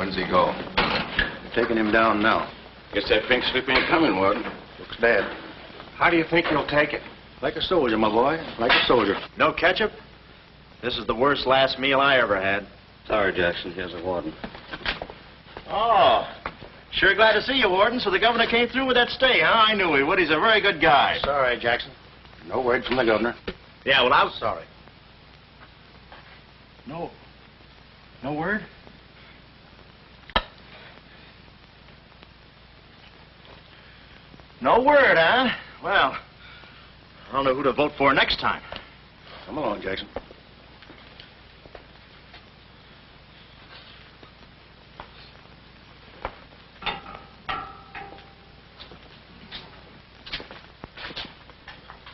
When's he go? Taking him down now. Guess that pink slip ain't coming, Warden. Looks bad. How do you think he'll take it? Like a soldier, my boy. Like a soldier. No ketchup? This is the worst last meal I ever had. Sorry, Jackson. Here's the warden. Oh, sure glad to see you, Warden. So the governor came through with that stay, huh? I knew he would. He's a very good guy. Sorry, Jackson. No word from the governor. Yeah, well, I'm sorry. No word? No word, huh? Well, I don't know who to vote for next time. Come along, Jackson.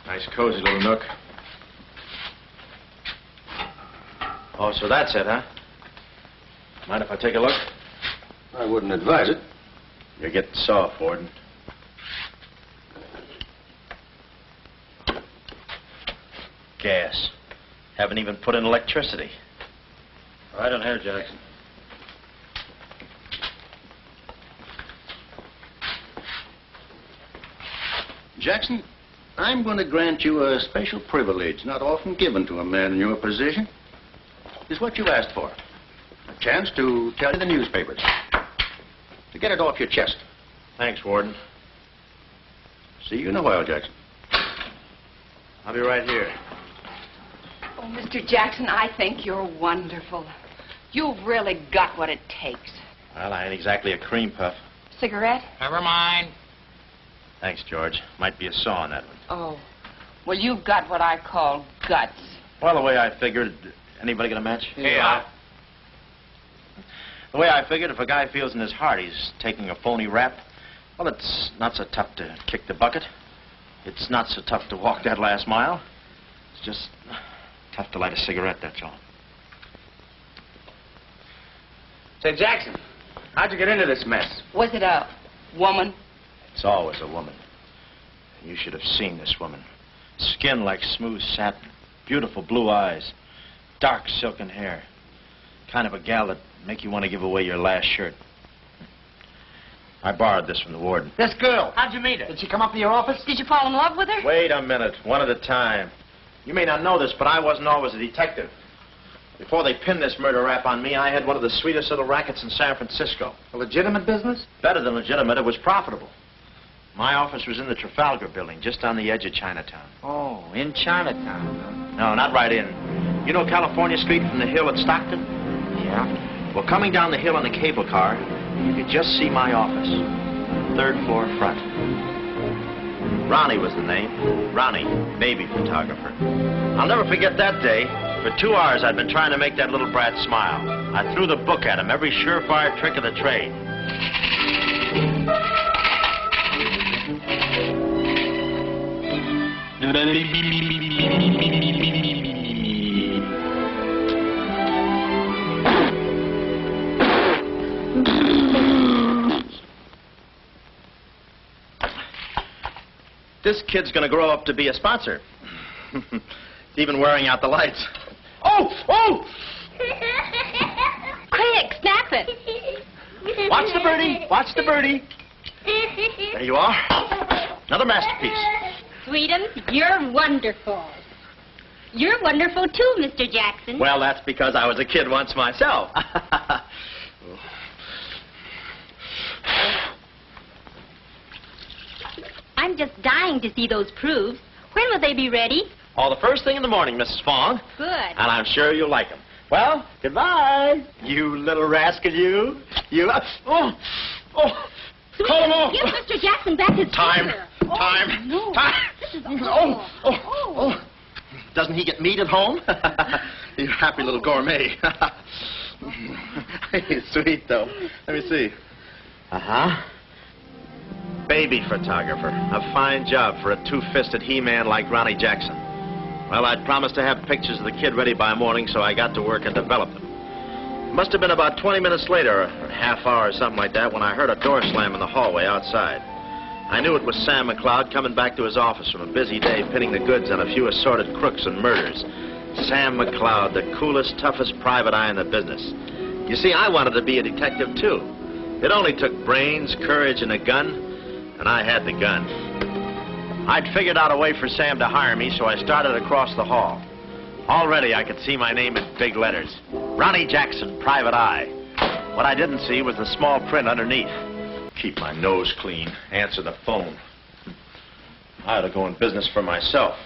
Nice, cozy little nook. Oh, so that's it, huh? Mind if I take a look? I wouldn't advise it. You're getting soft, Warden. Gas. Haven't even put in electricity. Right on here, Jackson. Jackson, I'm going to grant you a special privilege not often given to a man in your position. It's what you asked for. A chance to tell the newspapers. To get it off your chest. Thanks, Warden. See you in a while, Jackson. I'll be right here. Oh, Mr. Jackson, I think you're wonderful. You've really got what it takes. Well, I ain't exactly a cream puff. Cigarette? Never mind. Thanks, George. Might be a saw on that one. Oh. Well, you've got what I call guts. Well, the way I figured... Anybody got a match? Yeah. The way I figured, if a guy feels in his heart he's taking a phony rap, well, it's not so tough to kick the bucket. It's not so tough to walk that last mile. It's just tough to light a cigarette, that's all. Say, Jackson, how'd you get into this mess? Was it a woman? It's always a woman. And you should have seen this woman. Skin like smooth satin, beautiful blue eyes, dark silken hair. Kind of a gal that'd make you want to give away your last shirt. I borrowed this from the warden. This girl, how'd you meet her? Did she come up to your office? Did you fall in love with her? Wait a minute, one at a time. You may not know this, but I wasn't always a detective. Before they pinned this murder rap on me, I had one of the sweetest little rackets in San Francisco. A legitimate business? Better than legitimate, it was profitable. My office was in the Trafalgar building, just on the edge of Chinatown. Oh, in Chinatown, huh? No, not right in. You know California Street from the hill at Stockton? Yeah. Well, coming down the hill in a cable car, you could just see my office. 3rd floor front. Ronnie was the name. Ronnie, baby photographer. I'll never forget that day. For 2 hours, I'd been trying to make that little brat smile. I threw the book at him, every surefire trick of the trade. This kid's gonna grow up to be a sponsor. Even wearing out the lights. Oh! Oh! Quick, snap it. Watch the birdie. Watch the birdie. There you are. Another masterpiece. Sweetums, you're wonderful. You're wonderful too, Mr. Jackson. Well, that's because I was a kid once myself. I'm just dying to see those proofs. When will they be ready? All the first thing in the morning, Mrs. Fong. Good. And I'm sure you'll like them. Well, goodbye. You little rascal, you. You. Oh. Oh. Call him off. Give Mr. Jackson back his Time. finger. Time. No. Time. This is awful. Oh. Doesn't he get meat at home? You happy little gourmet. He's sweet, though. Let me see. Uh-huh. Baby photographer. A fine job for a two-fisted he-man like Ronnie Jackson. Well, I'd promised to have pictures of the kid ready by morning, so I got to work and developed them. It must have been about 20 minutes later, or a half hour or something like that, when I heard a door slam in the hallway outside. I knew it was Sam McLeod coming back to his office from a busy day pinning the goods on a few assorted crooks and murders. Sam McLeod, the coolest, toughest private eye in the business. You see, I wanted to be a detective, too. It only took brains, courage, and a gun, and I had the gun. I'd figured out a way for Sam to hire me, so I started across the hall. Already, I could see my name in big letters. Ronnie Jackson, Private Eye. What I didn't see was the small print underneath. Keep my nose clean, answer the phone. I ought to go in business for myself.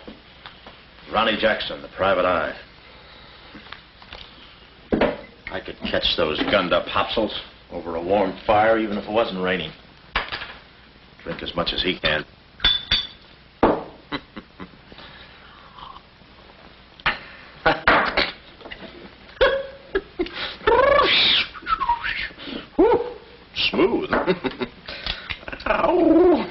Ronnie Jackson, the Private Eye. I could catch those gunned-up hopsels over a warm fire, even if it wasn't raining. Drink as much as he can. Smooth. Ow.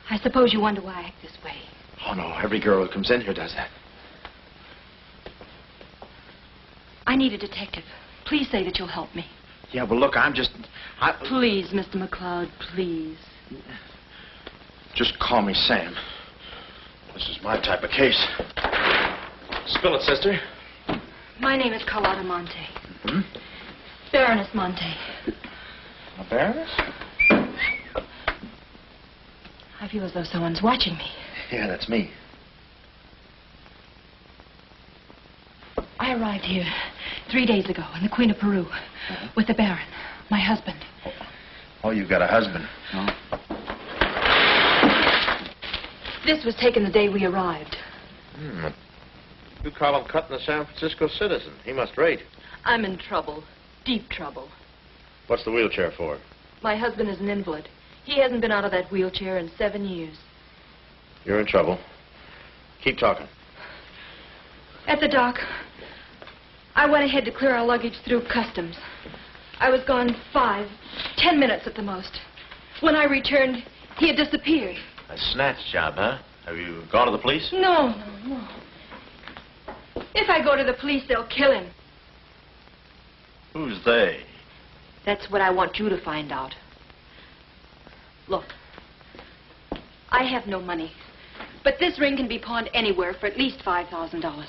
I suppose you wonder why I act this way. Oh, no. Every girl who comes in here does that. I need a detective. Please say that you'll help me. Yeah, well, look, Please, Mr. McLeod, please. Just call me Sam. This is my type of case. Spill it, sister. My name is Carlotta Monte. Hmm? Baroness Monte. A baroness? I feel as though someone's watching me. Yeah, that's me. I arrived here 3 days ago in the Queen of Peru with the Baron, my husband. Oh, you've got a husband. Oh. This was taken the day we arrived. You call him cutting a San Francisco citizen. He must rate. I'm in trouble. Deep trouble. What's the wheelchair for? My husband is an invalid. He hasn't been out of that wheelchair in 7 years. You're in trouble. Keep talking. At the dock, I went ahead to clear our luggage through customs. I was gone 10 minutes at the most. When I returned, he had disappeared. A snatch job, huh? Have you gone to the police? No. If I go to the police, they'll kill him. Who's they? That's what I want you to find out. Look, I have no money, but this ring can be pawned anywhere for at least $5,000.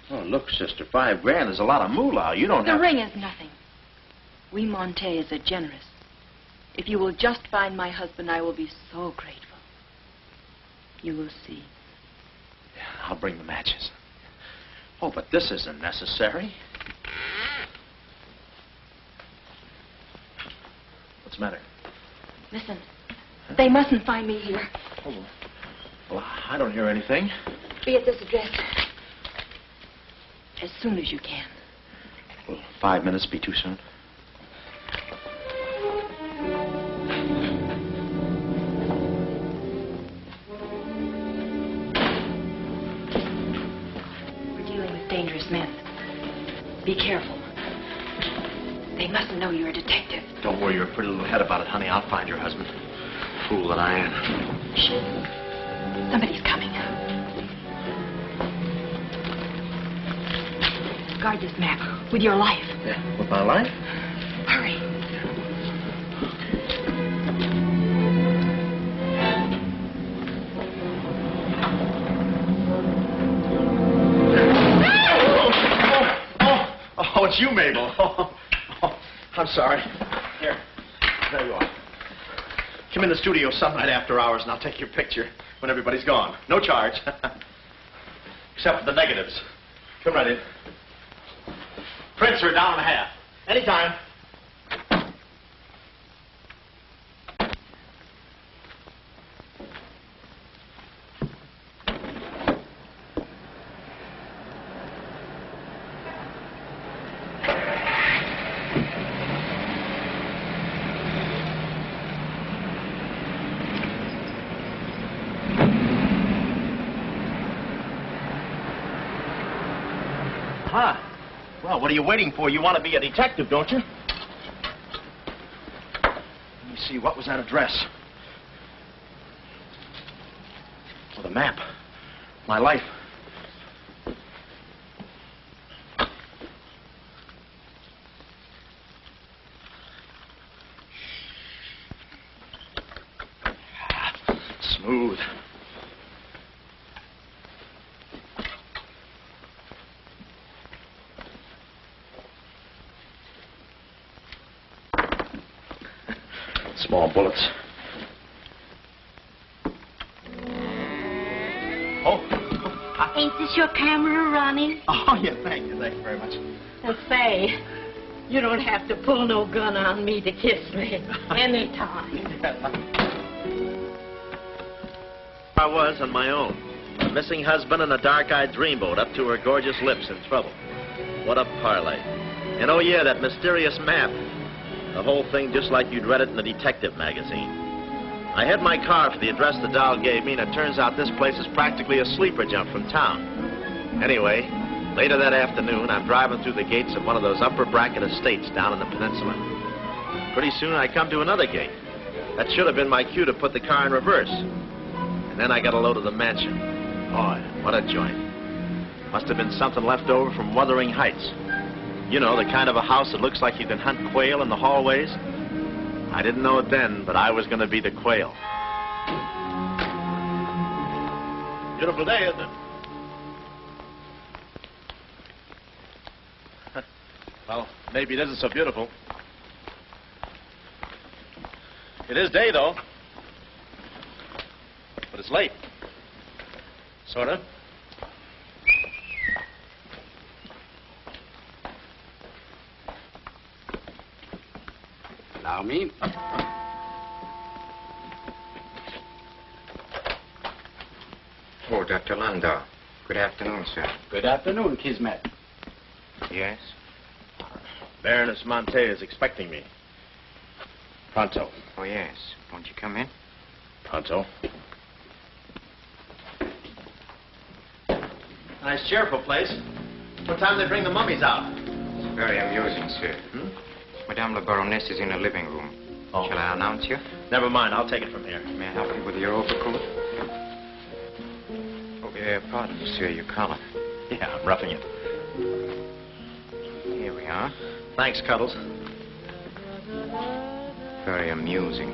Oh, look, sister, $5 grand is a lot of moolah. You don't have... The ring is nothing. We Montes are generous. If you will just find my husband, I will be so grateful. You will see. Yeah, I'll bring the matches. Oh, but this isn't necessary. What's the matter? Listen, they mustn't find me here. Oh, well, I don't hear anything. Be at this address. As soon as you can. Will 5 minutes be too soon? We're dealing with dangerous men. Be careful. They mustn't know you're a detective. Don't worry your pretty little head about it, honey. I'll find your husband. Fool that I am. Shh. Somebody's coming. Guard this map with your life. Yeah, with my life? Hurry. Oh, it's you, Mabel. Oh, I'm sorry. Here. There you are. Come in the studio some night after hours, and I'll take your picture when everybody's gone. No charge. Except for the negatives. Come right in. Prints are $1.50. Anytime. Huh. Well, what are you waiting for? You want to be a detective, don't you? Let's see, what was that address? Oh, the map. My life. Smooth. Small bullets. Ain't this your camera, Ronnie? Oh, yeah, thank you very much. Say, you don't have to pull no gun on me to kiss me anytime. I was on my own. A missing husband and a dark-eyed dreamboat up to her gorgeous lips in trouble. What a parlay. And oh, yeah, that mysterious map. The whole thing just like you'd read it in a detective magazine. I had my car for the address the doll gave me, and it turns out this place is practically a sleeper jump from town. Anyway, later that afternoon, I'm driving through the gates of one of those upper bracket estates down in the peninsula. Pretty soon, I come to another gate. That should have been my cue to put the car in reverse. And then I got a load of the mansion. Boy, what a joint. Must have been something left over from Wuthering Heights. You know, the kind of a house that looks like you can hunt quail in the hallways. I didn't know it then, but I was going to be the quail. Beautiful day, isn't it? Well, maybe it isn't so beautiful. It is day, though. But it's late. Sort of. Allow me. Oh, Dr. Landau. Good afternoon, sir. Good afternoon, Kismet. Yes? Baroness Monte is expecting me. Pronto. Oh, yes. Won't you come in? Pronto. Nice, cheerful place. What time do they bring the mummies out? It's very amusing, sir. Madame la Baroness is in the living room. Oh. Shall I announce you? Never mind, I'll take it from here. May I help you with your overcoat? Oh, pardon me, sir, your collar. Yeah, I'm roughing it. Here we are. Thanks, Cuddles. Very amusing.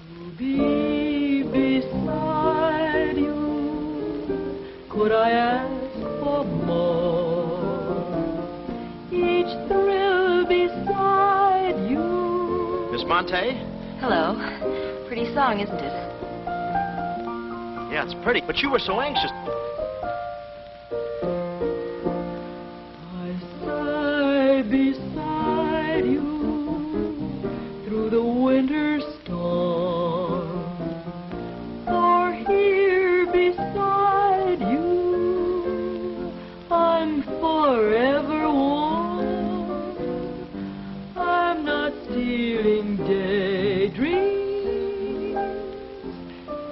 To be beside you, could I ask for more? Each thrill beside you. Miss Monte? Hello. Pretty song, isn't it? Yeah, it's pretty, but you were so anxious. I sigh beside you through the winter storm. For here beside you, I'm forever warm. I'm not stealing daydreams.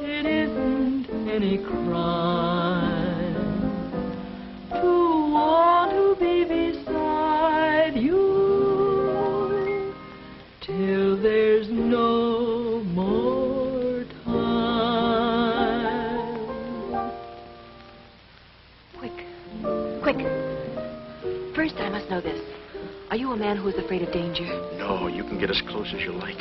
It isn't any crime to want to be beside you till there's no more time. Quick. First, I must know this. Are you a man who is afraid of danger? No, you can get as close as you like.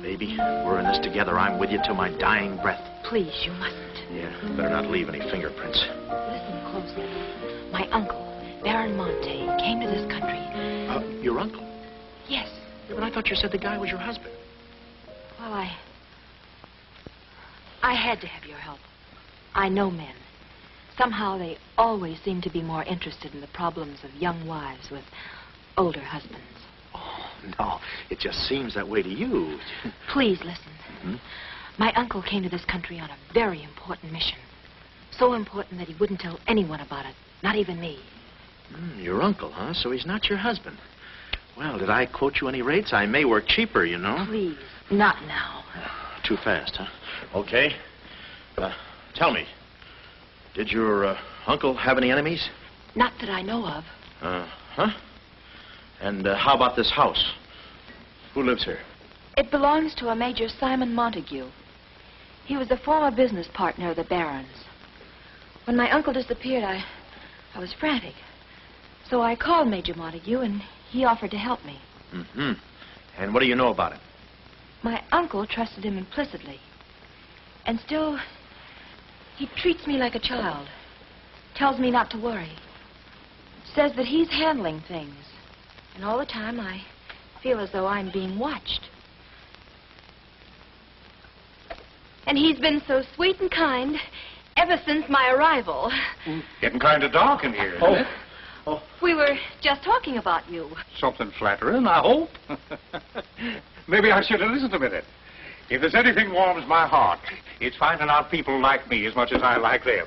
Baby, we're in this together. I'm with you till my dying breath. Please, you mustn't. Yeah, better not leave any fingerprints. Listen closely. My uncle, Baron Monte, came to this country. Your uncle? Yes. Yeah, but I thought you said the guy was your husband. Well, I had to have your help. I know men. Somehow they always seem to be more interested in the problems of young wives with older husbands. Oh, no. It just seems that way to you. Please listen. My uncle came to this country on a very important mission. So important that he wouldn't tell anyone about it, not even me. Your uncle, huh? So he's not your husband. Well, did I quote you any rates? I may work cheaper, you know. Please, not now. Too fast, huh? Okay. Tell me, did your uncle have any enemies? Not that I know of. Huh? And how about this house? Who lives here? It belongs to a Major Simon Montague. He was a former business partner of the Baron's. When my uncle disappeared, I was frantic. So I called Major Montague, and he offered to help me. Mm-hmm. And what do you know about him? My uncle trusted him implicitly. And still, he treats me like a child. Tells me not to worry. Says that he's handling things. And all the time, I feel as though I'm being watched. And he's been so sweet and kind ever since my arrival. Getting kind of dark in here, isn't it? We were just talking about you. Something flattering, I hope. Maybe I should have listened a minute. If there's anything warms my heart, it's finding out people like me as much as I like them.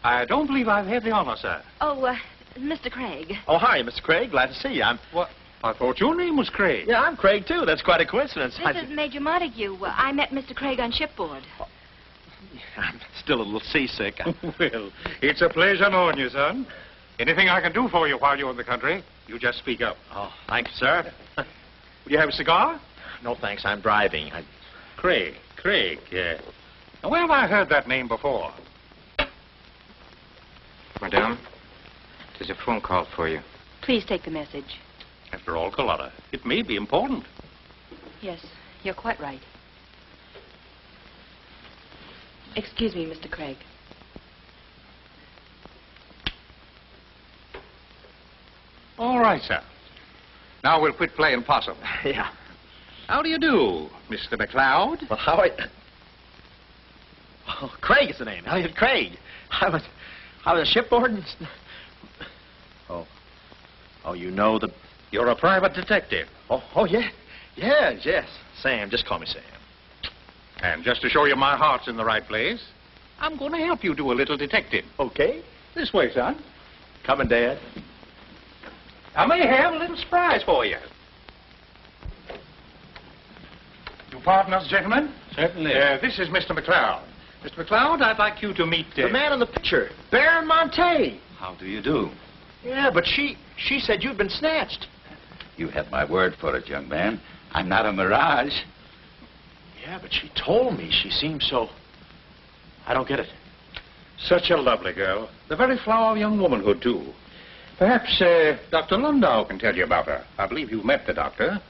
I don't believe I've had the honor, sir. Oh, Mr. Craig. Oh, hi, Mr. Craig. Glad to see you. What? I thought your name was Craig. Yeah, I'm Craig, too. That's quite a coincidence. This is Major Montague. I met Mr. Craig on shipboard. I'm still a little seasick. Well, it's a pleasure knowing you, son. Anything I can do for you while you're in the country, you just speak up. Oh, thank you, sir. Will you have a cigar? No, thanks. I'm driving. Craig, yeah. Now, where have I heard that name before? Madame, there's a phone call for you. Please take the message. After all, Carlotta, it may be important. Yes, you're quite right. Excuse me, Mr. Craig. All right, sir. Now we'll quit playing possum. Yeah. How do you do, Mr. McLeod? Well, how are you? Oh, Craig is the name. Elliot Craig. I was shipboard and... Oh, you know the... You're a private detective. Oh, yeah. Yes. Sam, just call me Sam. And just to show you my heart's in the right place, I'm going to help you do a little detective. Okay. This way, son. Coming, Dad. I may have a little surprise for you. You pardon us, gentlemen? Certainly. This is Mr. McLeod. Mr. McLeod, I'd like you to meet... The man in the picture. Baron Monte. How do you do? Yeah, but she said you'd been snatched. You have my word for it, young man. I'm not a mirage. Yeah, but she told me she seemed so... I don't get it. Such a lovely girl. The very flower of young womanhood, too. Perhaps Dr. Lundau can tell you about her. I believe you've met the doctor.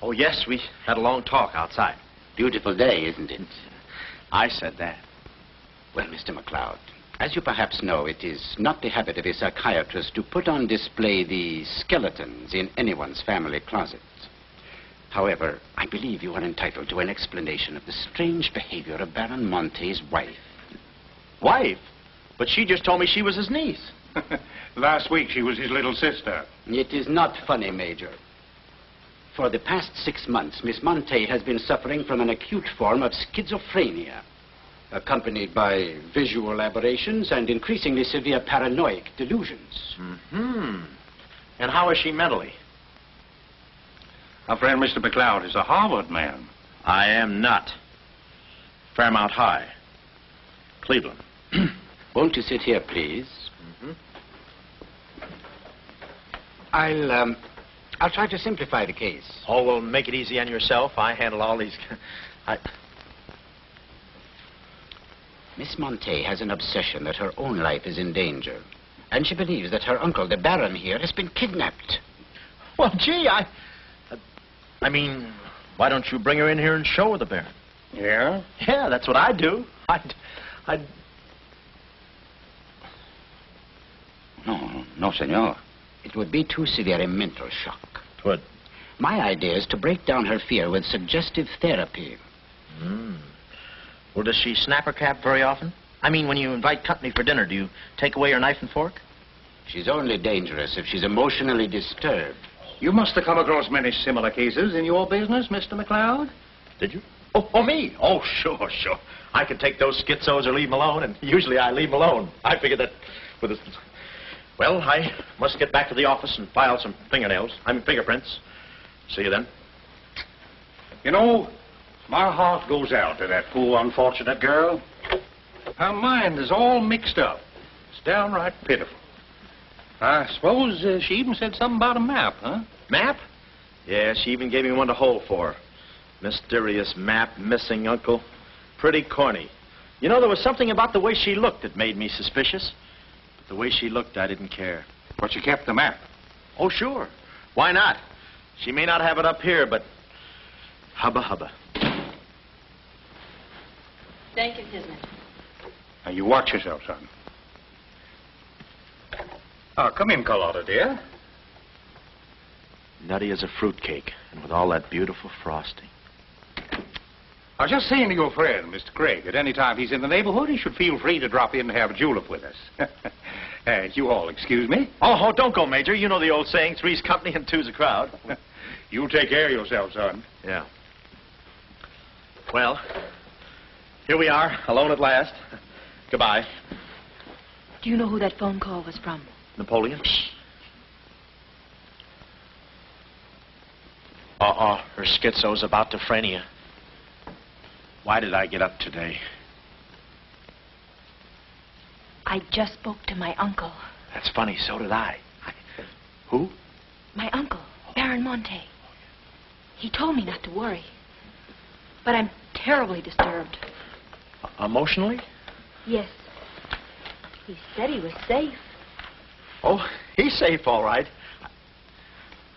Oh, yes, we had a long talk outside. Beautiful day, isn't it? I said that. Well, Mr. McLeod, as you perhaps know, it is not the habit of a psychiatrist to put on display the skeletons in anyone's family closet. However, I believe you are entitled to an explanation of the strange behavior of Baron Monte's wife. Wife? But she just told me she was his niece. Last week she was his little sister. It is not funny, Major. For the past 6 months, Miss Monte has been suffering from an acute form of schizophrenia, accompanied by visual aberrations and increasingly severe paranoid delusions. Mm-hmm. And how is she mentally? Our friend Mr. McLeod is a Harvard man. I am not. Fairmount High. Cleveland. Won't you sit here, please? Mm-hmm. I'll try to simplify the case. Oh, well, make it easy on yourself. I handle all these... Miss Monte has an obsession that her own life is in danger. And she believes that her uncle, the Baron here, has been kidnapped. Well, gee, I mean, why don't you bring her in here and show her the Baron? Yeah? Yeah, that's what I'd do. I'd... No, senor. It would be too severe a mental shock. What? My idea is to break down her fear with suggestive therapy. Well, does she snap her cap very often? I mean, when you invite company for dinner, do you take away her knife and fork? She's only dangerous if she's emotionally disturbed. You must have come across many similar cases in your business, Mr. McLeod. Did you? Oh, me? Oh, sure. I could take those schizos or leave them alone, and usually I leave them alone. I figured that with this... Well, I must get back to the office and file some fingernails. Fingerprints. See you then. You know, my heart goes out to that poor, unfortunate girl. Her mind is all mixed up. It's downright pitiful. I suppose she even said something about a map, huh? Map? Yeah, she even gave me one to hold for. Mysterious map, missing uncle. Pretty corny. You know, there was something about the way she looked that made me suspicious. But the way she looked, I didn't care. But she kept the map. Oh, sure. Why not? She may not have it up here, but hubba hubba. Thank you, Kismet. Now, you watch yourself, son. Come in, Carlotta, dear. Nutty as a fruitcake, and with all that beautiful frosting. I was just saying to your friend, Mr. Craig, at any time he's in the neighborhood, he should feel free to drop in and have a julep with us. You all excuse me. Oh, don't go, Major. You know the old saying, three's company and two's a crowd. You take care of yourself, son. Yeah. Well, here we are, alone at last. Goodbye. Do you know who that phone call was from? Napoleon? Her schizo's about to phrenia. Why did I get up today? I just spoke to my uncle. That's funny, so did I. Who? My uncle, Baron Monte. He told me not to worry. But I'm terribly disturbed. Emotionally? Yes. He said he was safe. Oh, he's safe, all right.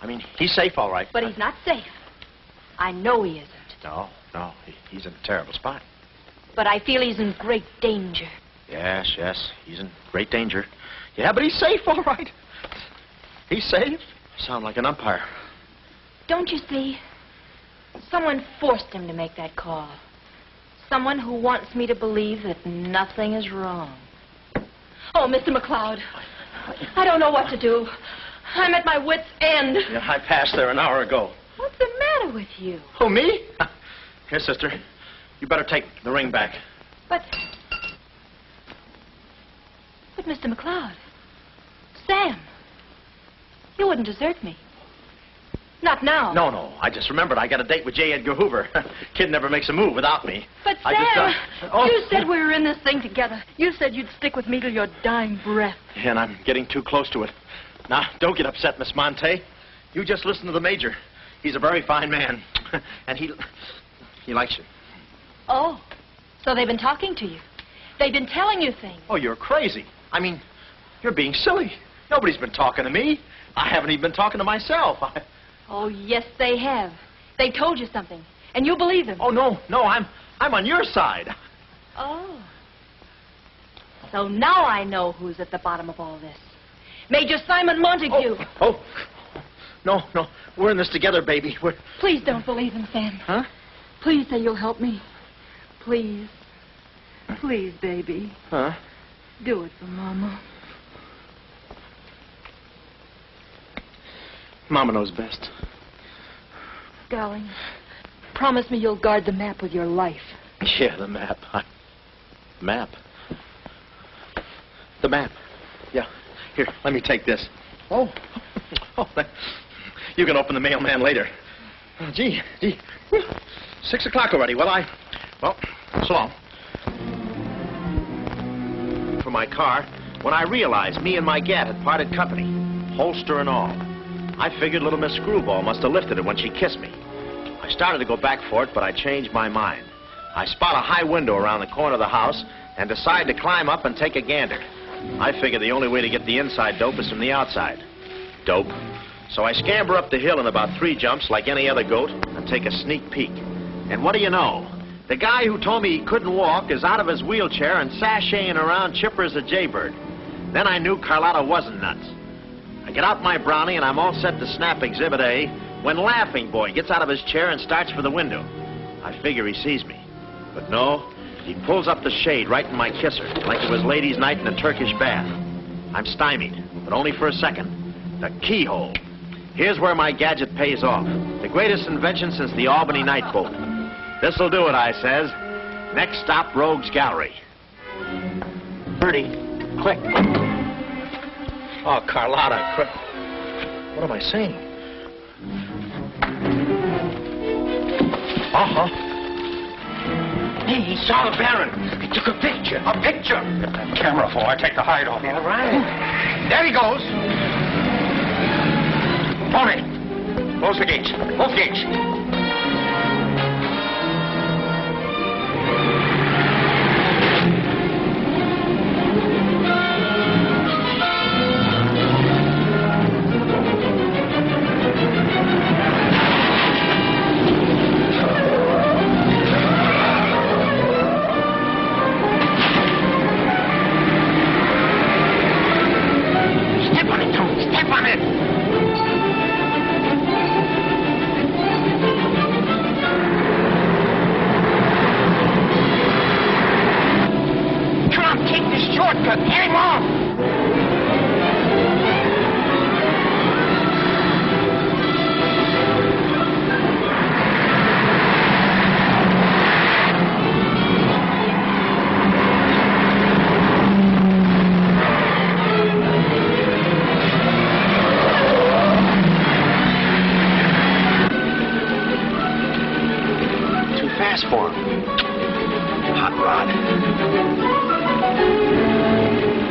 I mean, he's safe, all right. But he's not safe. I know he isn't. No, he's in a terrible spot. But I feel he's in great danger. Yes, he's in great danger. Yeah, but he's safe, all right. He's safe. Sound like an umpire. Don't you see? Someone forced him to make that call. Someone who wants me to believe that nothing is wrong. Oh, Mr. McLeod, I don't know what to do. I'm at my wit's end. Yeah, I passed there an hour ago. What's the matter with you? Oh, me? Here, sister. You better take the ring back. But Mr. McLeod, Sam, you wouldn't desert me. Not now. No. I just remembered I got a date with J. Edgar Hoover. Kid never makes a move without me. But Sam, you said we were in this thing together. You said you'd stick with me till your dying breath. And I'm getting too close to it. Now, don't get upset, Miss Monte. You just listen to the Major. He's a very fine man. And he likes you. Oh, so they've been talking to you. They've been telling you things. Oh, you're crazy. I mean, you're being silly. Nobody's been talking to me. I haven't even been talking to myself. Oh, yes, they have. They told you something, and you believe them. Oh, no, I'm on your side. Oh. So now I know who's at the bottom of all this. Major Simon Montague. Oh. No, we're in this together, baby. Please don't believe him, Sam. Huh? Please say you'll help me. Please. Please, baby. Huh? Do it for Mama. Mama knows best. Darling, promise me you'll guard the map with your life. Yeah, the map. Map? The map. Yeah. Here, let me take this. Oh, you can open the mailman later. Oh, gee. 6 o'clock already. Well, so long. For my car, when I realized me and my gat had parted company, holster and all, I figured little Miss Screwball must have lifted it when she kissed me. I started to go back for it, but I changed my mind. I spot a high window around the corner of the house and decide to climb up and take a gander. I figure the only way to get the inside dope is from the outside. Dope. So I scamper up the hill in about 3 jumps like any other goat and take a sneak peek. And what do you know? The guy who told me he couldn't walk is out of his wheelchair and sashaying around chipper as a jaybird. Then I knew Carlotta wasn't nuts. I get out my brownie and I'm all set to snap Exhibit A when Laughing Boy gets out of his chair and starts for the window. I figure he sees me. But no, he pulls up the shade right in my kisser, like it was ladies' night in a Turkish bath. I'm stymied, but only for a second. The keyhole. Here's where my gadget pays off. The greatest invention since the Albany night boat. This'll do it, I says. Next stop, Rogue's Gallery. Bertie, quick. Oh, Carlotta, quick. What am I saying? me, he saw the Baron. He took a picture. A picture? Get that camera before I take the hide off. All right. There he goes. Tommy, close the gates. Both gates.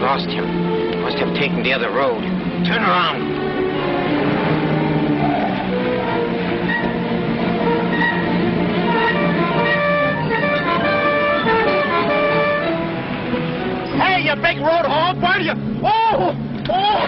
Lost him. Must have taken the other road. Turn around. Hey, you big road hog, why do you... Oh! Oh!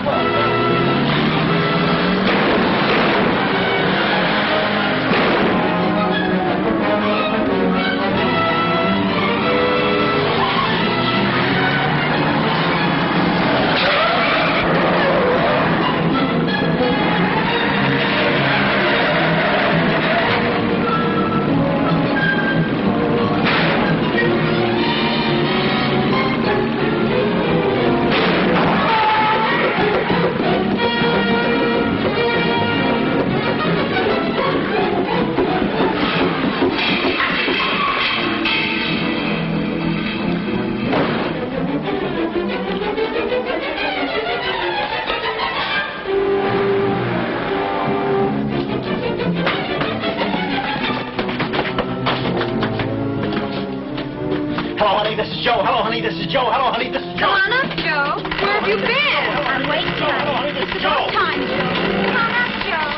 Hello, honey, this is Joe. Hello, honey, this is Joe. Hello, honey, this is Joe. Come on up, Joe. Where have you been? I'm waiting, honey. It's about time, Joe. Come on up, Joe.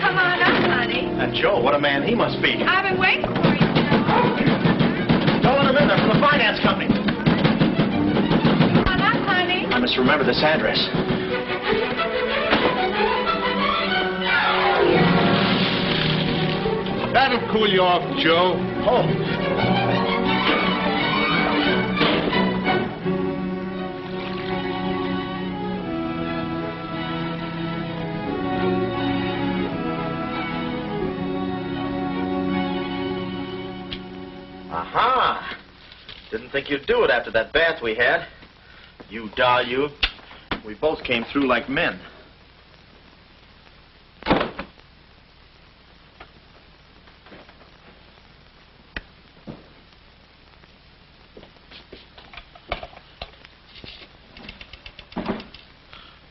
Come on up, honey. Joe, what a man he must be. I've been waiting for you, Joe. Don't let him in there from the finance company. Come on up, honey. I must remember this address. That'll cool you off, Joe. Oh. Aha! Didn't think you'd do it after that bath we had. You doll, you. We both came through like men.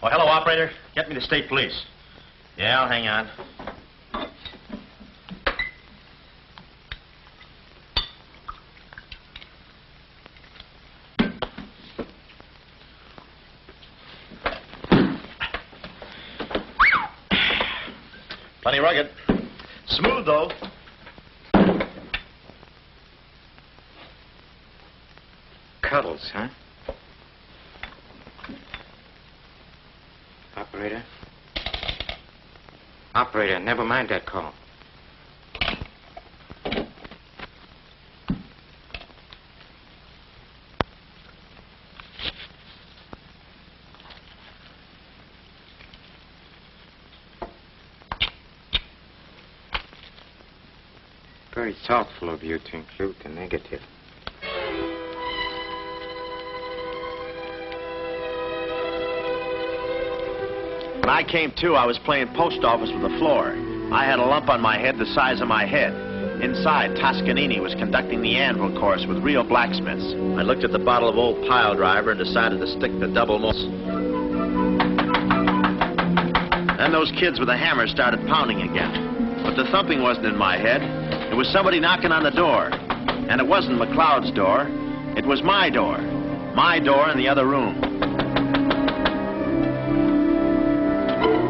Oh, hello, operator. Get me the state police. Yeah, I'll hang on. Plenty rugged. Smooth, though. Cuddles, huh? Operator? Operator, never mind that call. Very thoughtful of you to include the negative. When I came to, I was playing post office with the floor. I had a lump on my head the size of my head. Inside, Toscanini was conducting the anvil course with real blacksmiths. I looked at the bottle of old pile driver and decided to stick the double nose. Then those kids with the hammer started pounding again. But the thumping wasn't in my head. It was somebody knocking on the door. And it wasn't McLeod's door. It was my door. My door in the other room.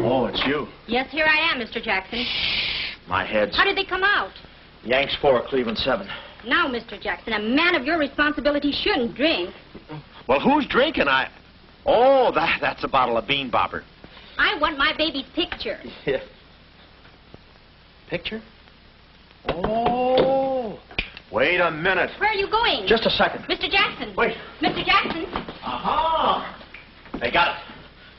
Oh, it's you. Yes, here I am, Mr. Jackson. My head's... How did they come out? Yanks 4, Cleveland 7. Now, Mr. Jackson, a man of your responsibility shouldn't drink. Well, who's drinking? Oh, that's a bottle of Bean Bopper. I want my baby's picture. Yeah. Picture? Oh. Wait a minute. Where are you going? Just a second. Mr. Jackson. Wait. Mr. Jackson. Aha! They got it.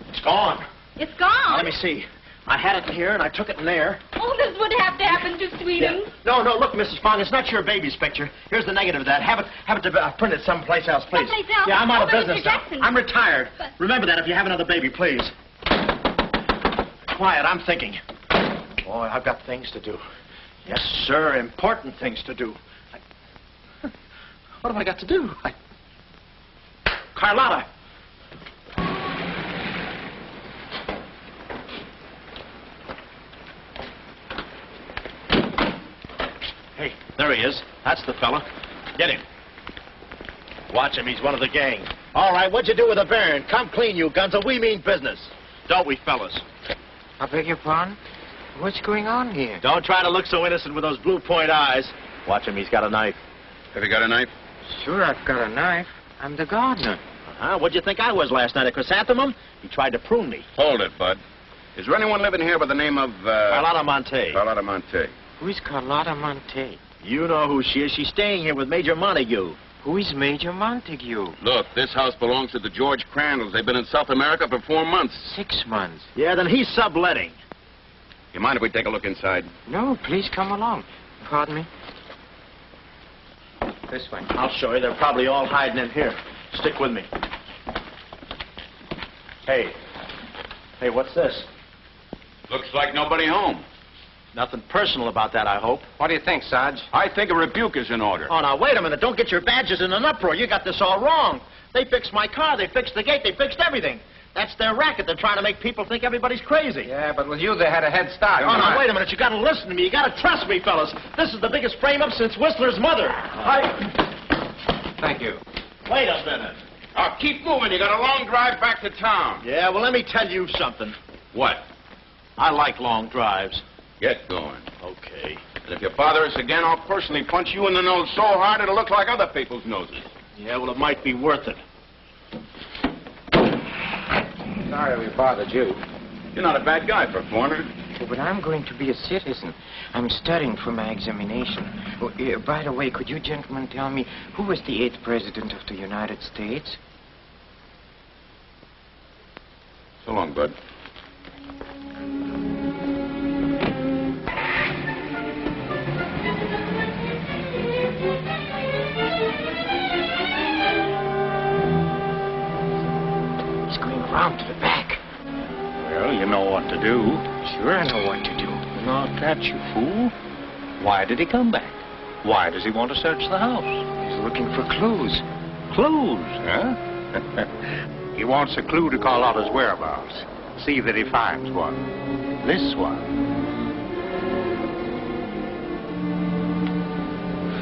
It's gone. It's gone. Let me see. I had it here, and I took it in there. Oh, this would have to happen to Sweetums. No, look, Mrs. Fong, it's not your baby's picture. Here's the negative of that. Have it printed someplace else, please. Someplace else? Yeah, I'm out of but business Mr. now. Jackson. I'm retired. But- Remember that if you have another baby, please. Quiet, I'm thinking. Boy, I've got things to do. Yes, sir, important things to do. What have I got to do? Carlotta. Hey, there he is. That's the fella. Get him. Watch him. He's one of the gang. All right, what'd you do with the Baron? Come clean, you guns. We mean business. Don't we, fellas? I beg your pardon? What's going on here? Don't try to look so innocent with those blue point eyes. Watch him. He's got a knife. Have you got a knife? Sure, I've got a knife. I'm the gardener. What'd you think I was last night, a chrysanthemum? He tried to prune me. Hold it, Bud. Is there anyone living here by the name of, Carlotta Monte. Carlotta Monte? Who is Carlotta Monte? You know who she is. She's staying here with Major Montague. Who is Major Montague? Look, this house belongs to the George Crandalls. They've been in South America for 4 months. 6 months. Yeah, then he's subletting. You mind if we take a look inside? No, please come along. Pardon me? This way. I'll show you. They're probably all hiding in here. Stick with me. Hey, what's this? Looks like nobody home. Nothing personal about that, I hope. What do you think, Sarge? I think a rebuke is in order. Oh, now, wait a minute. Don't get your badges in an uproar. You got this all wrong. They fixed my car. They fixed the gate. They fixed everything. That's their racket. They're trying to make people think everybody's crazy. Yeah, but with you, they had a head start. Oh, now, wait a minute. You got to listen to me. You got to trust me, fellas. This is the biggest frame-up since Whistler's mother. Thank you. Wait a minute. Now, keep moving. You got a long drive back to town. Yeah, well, let me tell you something. What? I like long drives. Get going. Okay. And if you bother us again, I'll personally punch you in the nose so hard it'll look like other people's noses. Yeah, well, it might be worth it. Sorry we bothered you. You're not a bad guy for a foreigner. Oh, but I'm going to be a citizen. I'm studying for my examination. Oh, by the way, could you gentlemen tell me who was the 8th president of the United States? So long, Bud. He's going around to the back. Well, you know what to do. Sure, I know what to do. Not that, you fool. Why did he come back? Why does he want to search the house? He's looking for clues. Clues, huh? He wants a clue to Carlotta's whereabouts. See that he finds one. This one.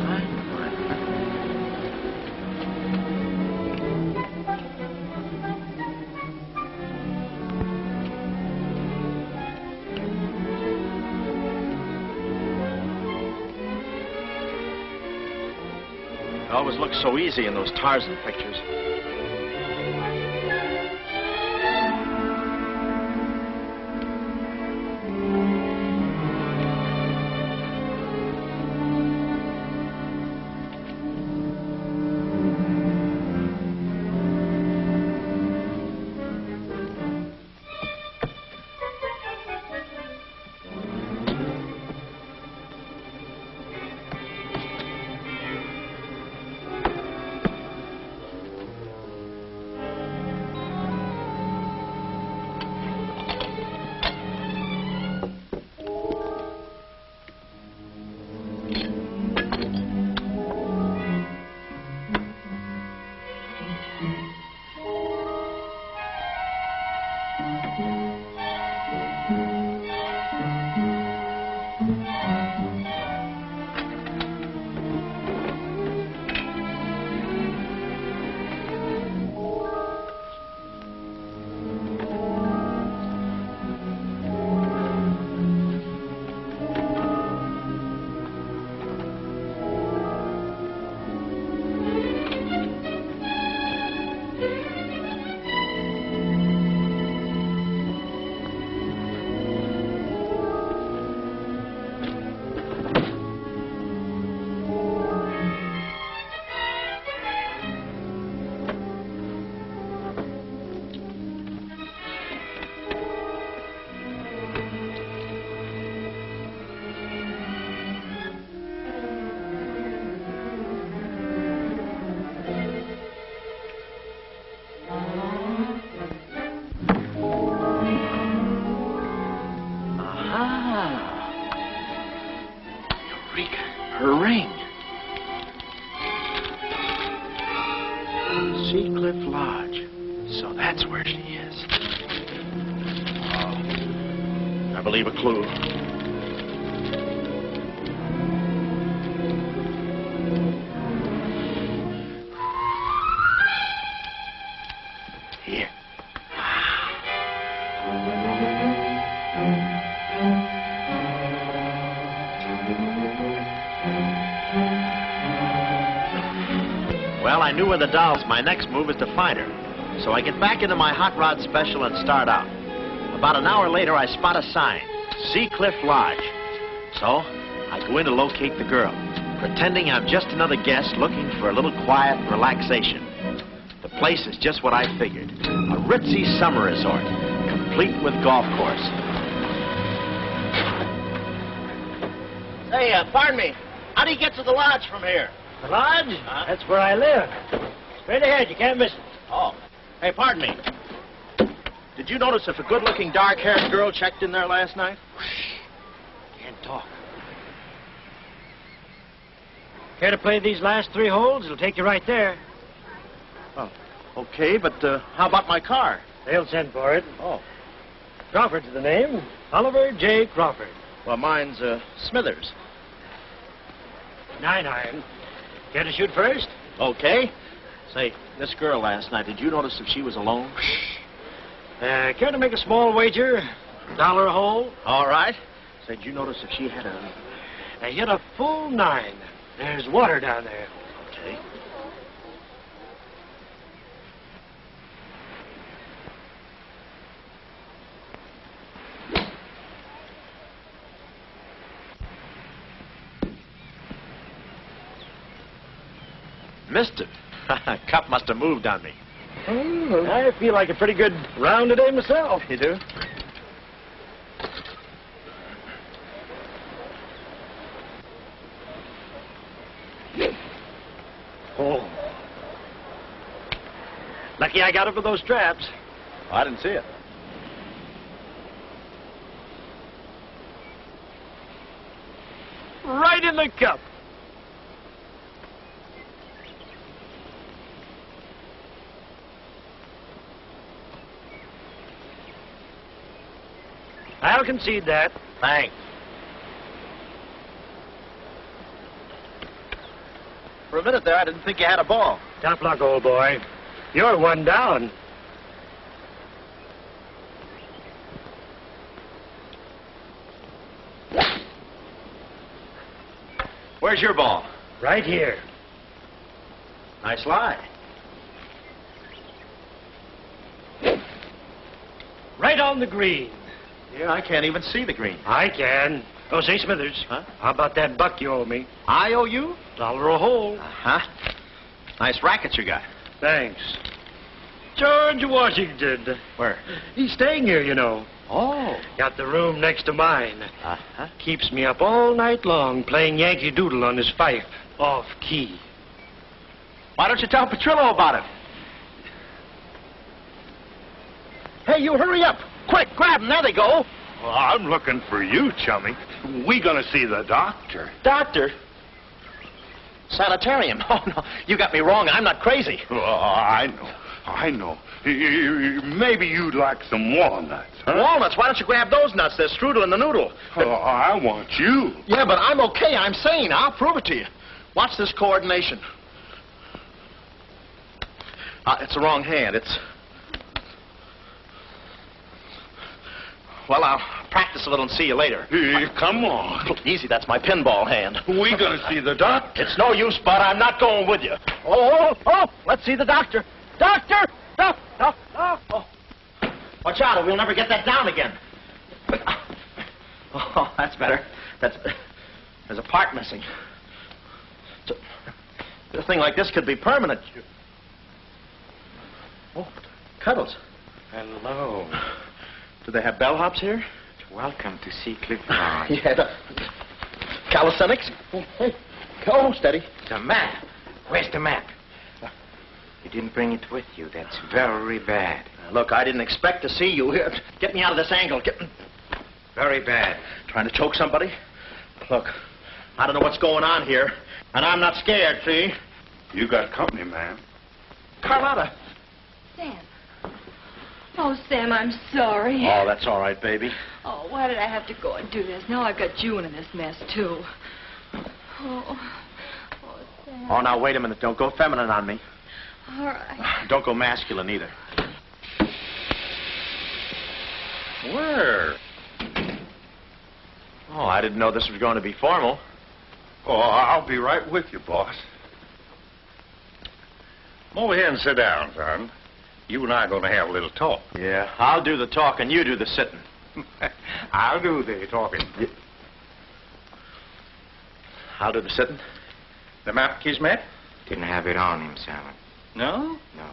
Find one. It always looks so easy in those Tarzan pictures. Eureka. Her ring. Seacliff Lodge. So that's where she is. Oh, I believe a clue. Here. Well, I knew where the doll was. My next move is to find her. So I get back into my hot rod special and start out. About an hour later, I spot a sign, Seacliff Lodge. So I go in to locate the girl, pretending I'm just another guest looking for a little quiet relaxation. The place is just what I figured, a ritzy summer resort, complete with golf course. Hey, pardon me. How do you get to the lodge from here? The lodge? That's where I live. Straight ahead, you can't miss it. Oh. Hey, pardon me. Did you notice if a good-looking, dark-haired girl checked in there last night? Can't talk. Care to play these last 3 holes? It'll take you right there. Oh, okay, but how about my car? They'll send for it. Oh. Crawford's the name. Oliver J. Crawford. Well, mine's Smithers. 9-iron. Care to shoot first? Okay. Say, this girl last night, did you notice if she was alone? Care to make a small wager? $1 a hole? All right. Say, did you notice if she had a... I hit a full 9. There's water down there. Okay. Missed it. Cup must have moved on me. I feel like a pretty good round today myself. You do? Oh. Lucky I got it for those straps. Oh, I didn't see it. Right in the cup. I'll concede that. Thanks. For a minute there, I didn't think you had a ball. Tough luck, old boy. You're 1 down. Where's your ball? Right here. Nice lie. Right on the green. Yeah, I can't even see the green. I can. Oh, say, Smithers. Huh? How about that buck you owe me? I owe you? $1 a hole. Uh-huh. Nice racket you got. Thanks. George Washington. Where? He's staying here, you know. Oh. Got the room next to mine. Uh-huh. Keeps me up all night long playing Yankee Doodle on his fife. Off key. Why don't you tell Petrillo about it? Hey, you hurry up. Quick, grab them. There they go. Well, I'm looking for you, chummy. We gonna see the doctor. Doctor? Sanitarium. Oh, no. You got me wrong. I'm not crazy. Oh, I know. Maybe you'd like some walnuts, huh? Walnuts? Why don't you grab those nuts? There's strudel in the noodle. Oh, I want you. Yeah, but I'm okay. I'm sane. I'll prove it to you. Watch this coordination. It's the wrong hand. It's... Well, I'll practice a little and see you later. Come on. Easy, that's my pinball hand. We gonna see the doctor. It's no use, Bud. I'm not going with you. Oh, let's see the doctor. Doctor! Oh. Watch out, or we'll never get that down again. Oh, that's better. There's a part missing. A thing like this could be permanent. Oh, Cuddles. Hello. Do they have bellhops here? Welcome to Seacliff Lodge. Yeah, calisthenics? Hey, go, steady. The map. Where's the map? You didn't bring it with you. That's very bad. Look, I didn't expect to see you here. Get me out of this angle. Very bad. Trying to choke somebody? Look, I don't know what's going on here, and I'm not scared, see? You got company, ma'am. Carlotta. Sam. Oh, Sam, I'm sorry. Oh, that's all right, baby. Oh, why did I have to go and do this? Now I've got June in this mess, too. Sam. Oh, now, wait a minute. Don't go feminine on me. All right. Don't go masculine, either. Where? Oh, I didn't know this was going to be formal. Oh, I'll be right with you, boss. Come over here and sit down, son. You and I are going to have a little talk. Yeah, I'll do the talking, you do the sitting. I'll do the talking. I'll do the sitting. The map, Kismet? Didn't have it on him, Simon. No? No.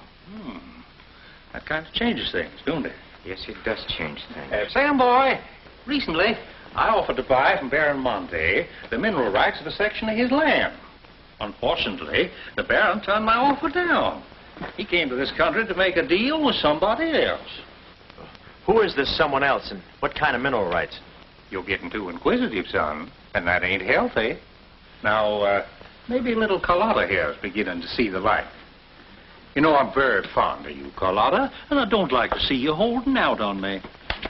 That kind of changes things, don't it? Yes, it does change things. Sam, boy, recently I offered to buy from Baron Monte the mineral rights of a section of his land. Unfortunately, the Baron turned my offer down. He came to this country to make a deal with somebody else. Who is this someone else, and what kind of mineral rights? You're getting too inquisitive, son, and that ain't healthy. Now, maybe little Carlotta here is beginning to see the light. You know, I'm very fond of you, Carlotta, and I don't like to see you holding out on me.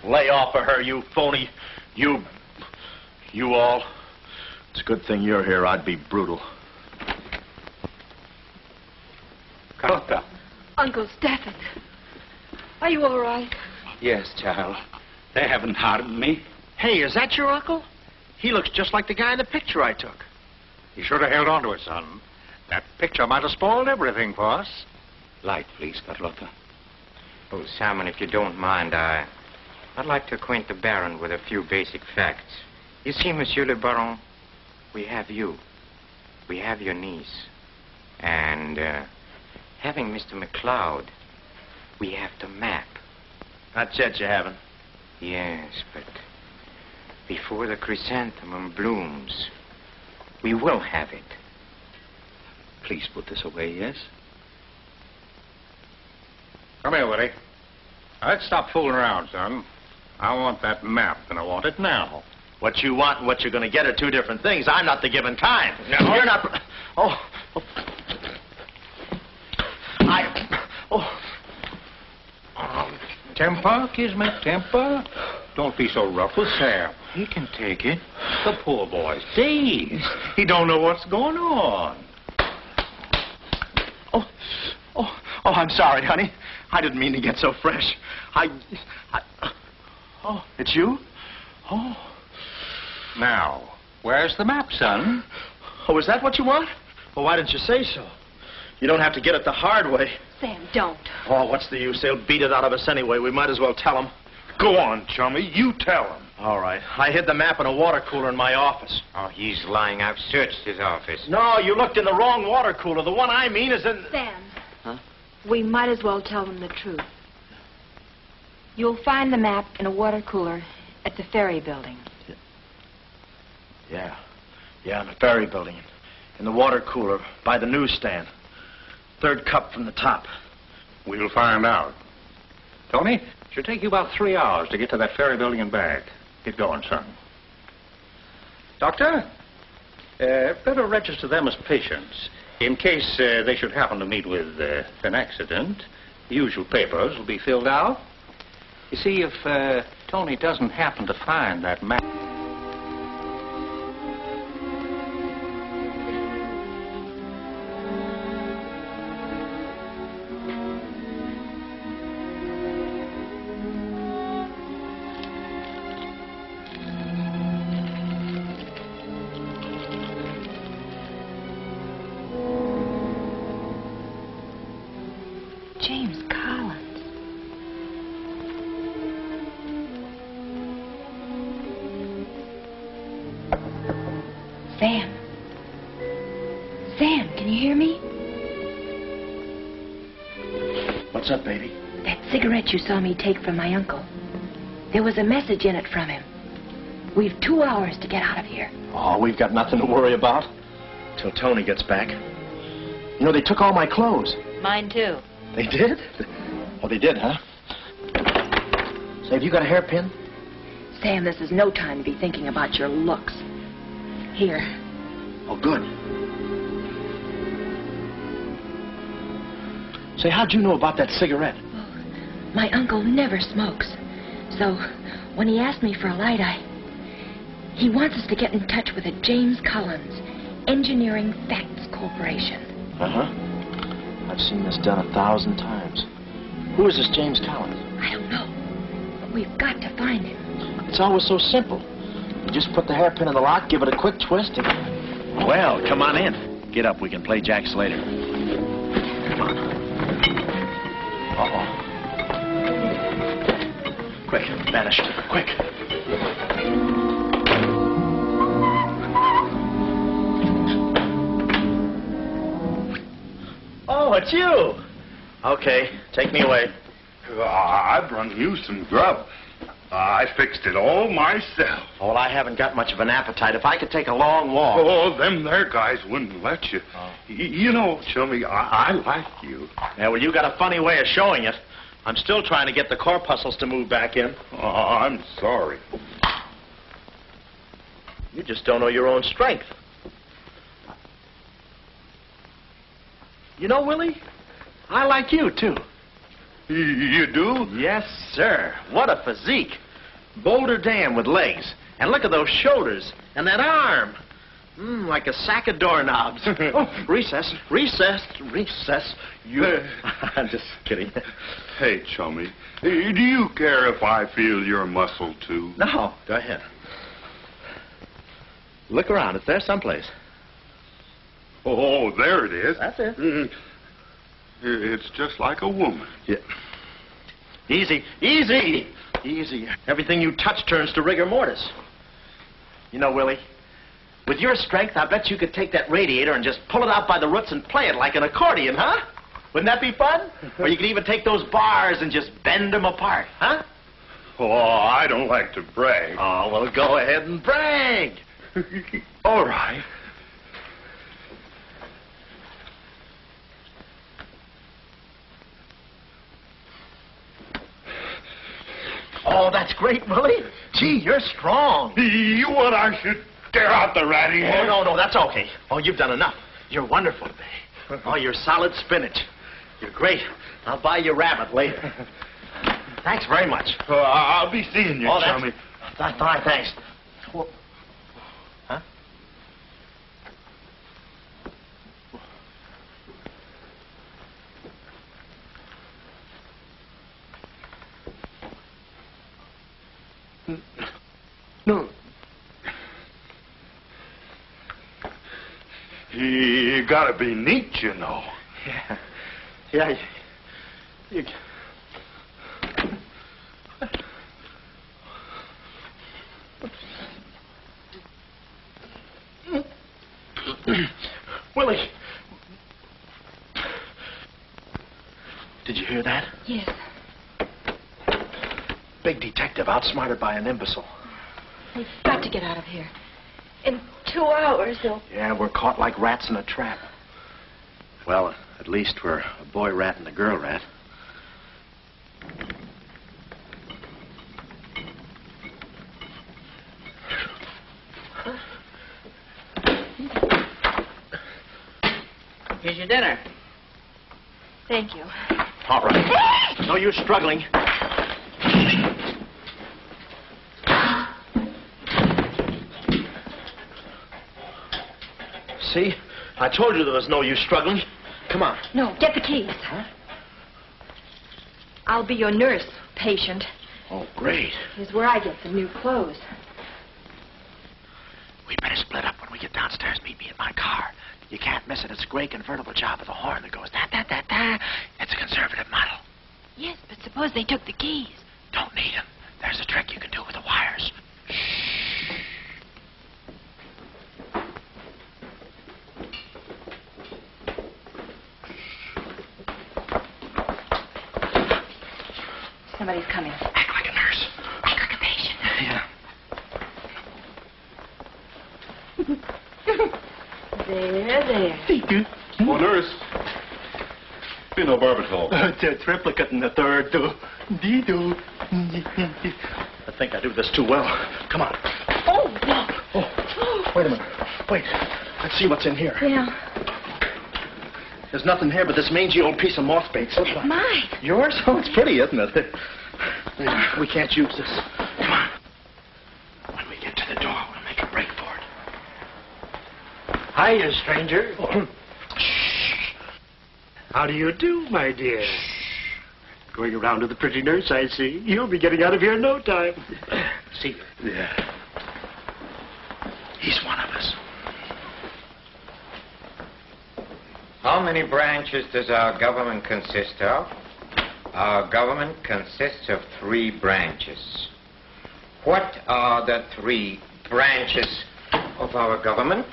Lay off of her, you phony. You all. It's a good thing you're here. I'd be brutal. Carlotta. Uncle Stafford. Are you all right? Yes, child. They haven't harmed me. Hey, is that your uncle? He looks just like the guy in the picture I took. You should have held on to it, son. That picture might have spoiled everything for us. Light, please, Carlotta. Oh, Simon, if you don't mind, I'd like to acquaint the Baron with a few basic facts. You see, Monsieur le Baron, we have you. We have your niece. And, having Mr. McLeod, we have the map. Not yet, you haven't. Yes, but before the chrysanthemum blooms, we will have it. Please put this away, yes? Come here, Willie. Let's stop fooling around, son. I want that map, and I want it now. What you want and what you're going to get are two different things. I'm not the given kind. No. You're not... Temper, Kismet, temper. Don't be so rough with Sam. He can take it. The poor boy's dazed. He don't know what's going on. Oh, I'm sorry, honey. I didn't mean to get so fresh. Oh, it's you? Oh. Now, where's the map, son? Oh, is that what you want? Well, why didn't you say so? You don't have to get it the hard way. Sam, don't. Oh, what's the use? They'll beat it out of us anyway. We might as well tell them. Go on, chummy. You tell him. All right. I hid the map in a water cooler in my office. Oh, he's lying. I've searched his office. No, you looked in the wrong water cooler. The one I mean is in... Sam. Huh? We might as well tell them the truth. You'll find the map in a water cooler at the ferry building. Yeah, in the ferry building. In the water cooler by the newsstand. Third cup from the top. We'll find out. Tony, it should take you about 3 hours to get to that ferry building and back. Get going, son. Doctor, better register them as patients. In case they should happen to meet with an accident, the usual papers will be filled out. You see, if Tony doesn't happen to find that map... James Collins. Sam. Sam, can you hear me? What's up, baby? That cigarette you saw me take from my uncle. There was a message in it from him. We've 2 hours to get out of here. Oh, we've got nothing to worry about. Till Tony gets back. You know, they took all my clothes. Mine, too. They did? Oh, they did, huh? Say, have you got a hairpin? Sam, this is no time to be thinking about your looks. Here, Oh, good. Say, how'd you know about that cigarette? Well, my uncle never smokes. So, when he asked me for a light, he wants us to get in touch with a James Collins, Engineering Facts Corporation. Uh-huh. I've seen this done 1,000 times. Who is this James Collins? I don't know, but we've got to find him. It's always so simple. You just put the hairpin in the lock, give it a quick twist, and... Well, come on in. Get up. We can play jacks later. Come on. Uh-oh. Quick, vanished. Quick. Oh, it's you. Okay, take me away. I brung you some grub. I fixed it all myself. Oh, well, I haven't got much of an appetite. If I could take a long walk... Oh, them there guys wouldn't let you. Oh. You know, Chummy, I like you. Yeah, well, you got a funny way of showing it. I'm still trying to get the corpuscles to move back in. Oh, I'm sorry. You just don't know your own strength. You know, Willie, I like you, too. You do? Yes, sir. What a physique. Boulder Dam with legs. And look at those shoulders. And that arm. Like a sack of doorknobs. Oh, recess, recess, recess. You... I'm just kidding. Hey, Chummy, do you care if I feel your muscle, too? No, go ahead. Look around. It's there someplace. Oh, there it is. That's it. It's just like a woman. Yeah. Easy, easy, easy. Everything you touch turns to rigor mortis. You know, Willie, with your strength, I bet you could take that radiator and just pull it out by the roots and play it like an accordion, huh? Wouldn't that be fun? Or you could even take those bars and just bend them apart, huh? Oh, I don't like to brag. Oh, well, go ahead and brag. All right. Oh, that's great, Willie. Gee, you're strong. You want I should tear out the ratty hair? Oh, no, that's okay. Oh, you've done enough. You're wonderful. Oh, you're solid spinach. You're great. I'll buy you rabbit later. Thanks very much. I'll be seeing you, Chummy. That's fine, thanks. Well, huh? No. You gotta be neat, you know. Yeah. Yeah. You... Willie. Did you hear that? Yes. Big detective outsmarted by an imbecile. We've got to get out of here. In 2 hours, they'll... Yeah, we're caught like rats in a trap. Well, at least we're a boy rat and a girl rat. Here's your dinner. Thank you. All right. No use struggling. See? I told you there was no use struggling. Come on. No, get the keys. Huh? I'll be your nurse, patient. Oh, great. Here's where I get some new clothes. We better split up when we get downstairs. Meet me in my car. You can't miss it. It's a gray convertible job with a horn that goes da-da-da-da. It's a conservative model. Yes, but suppose they took the keys. Don't need them. There's a trick you can do with the wires. Somebody's coming. Act like a nurse. Act like a patient. Yeah. There. Oh, nurse. Be no barbital. It's a triplicate in the third, too. Dee-doo. I think I do this too well. Come on. Oh, no. Oh, wait a minute. Wait. I Let's see what's in here. Yeah. There's nothing here but this mangy old piece of moth bait. So It's mine. yours? Oh, it's pretty, isn't it? We can't use this. Come on. When we get to the door, we'll make a break for it. Hiya, stranger. Shh. How do you do, my dear? Going around to the pretty nurse, I see. You'll be getting out of here in no time. See you. Yeah. He's one of us. How many branches does our government consist of? Our government consists of 3 branches. What are the 3 branches of our government?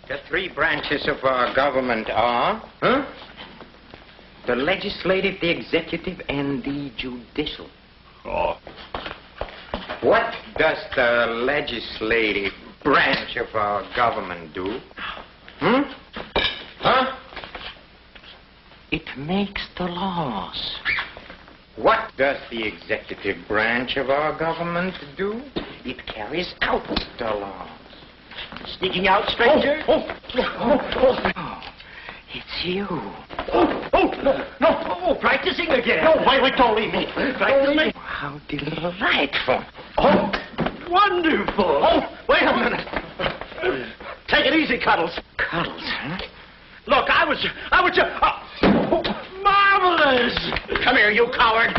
The 3 branches of our government are, the legislative, the executive, and the judicial. Oh. What does the legislative branch of our government do? It makes the laws. What does the executive branch of our government do? It carries out the laws. Sneaking out, stranger? Oh, it's you. No, practicing again. No, wait, don't leave me. Practicing. How delightful. Oh, wonderful. Oh, wait a minute. Take it easy, Cuddles. Cuddles, huh? Look, I was just... Marvelous. Come here, you coward.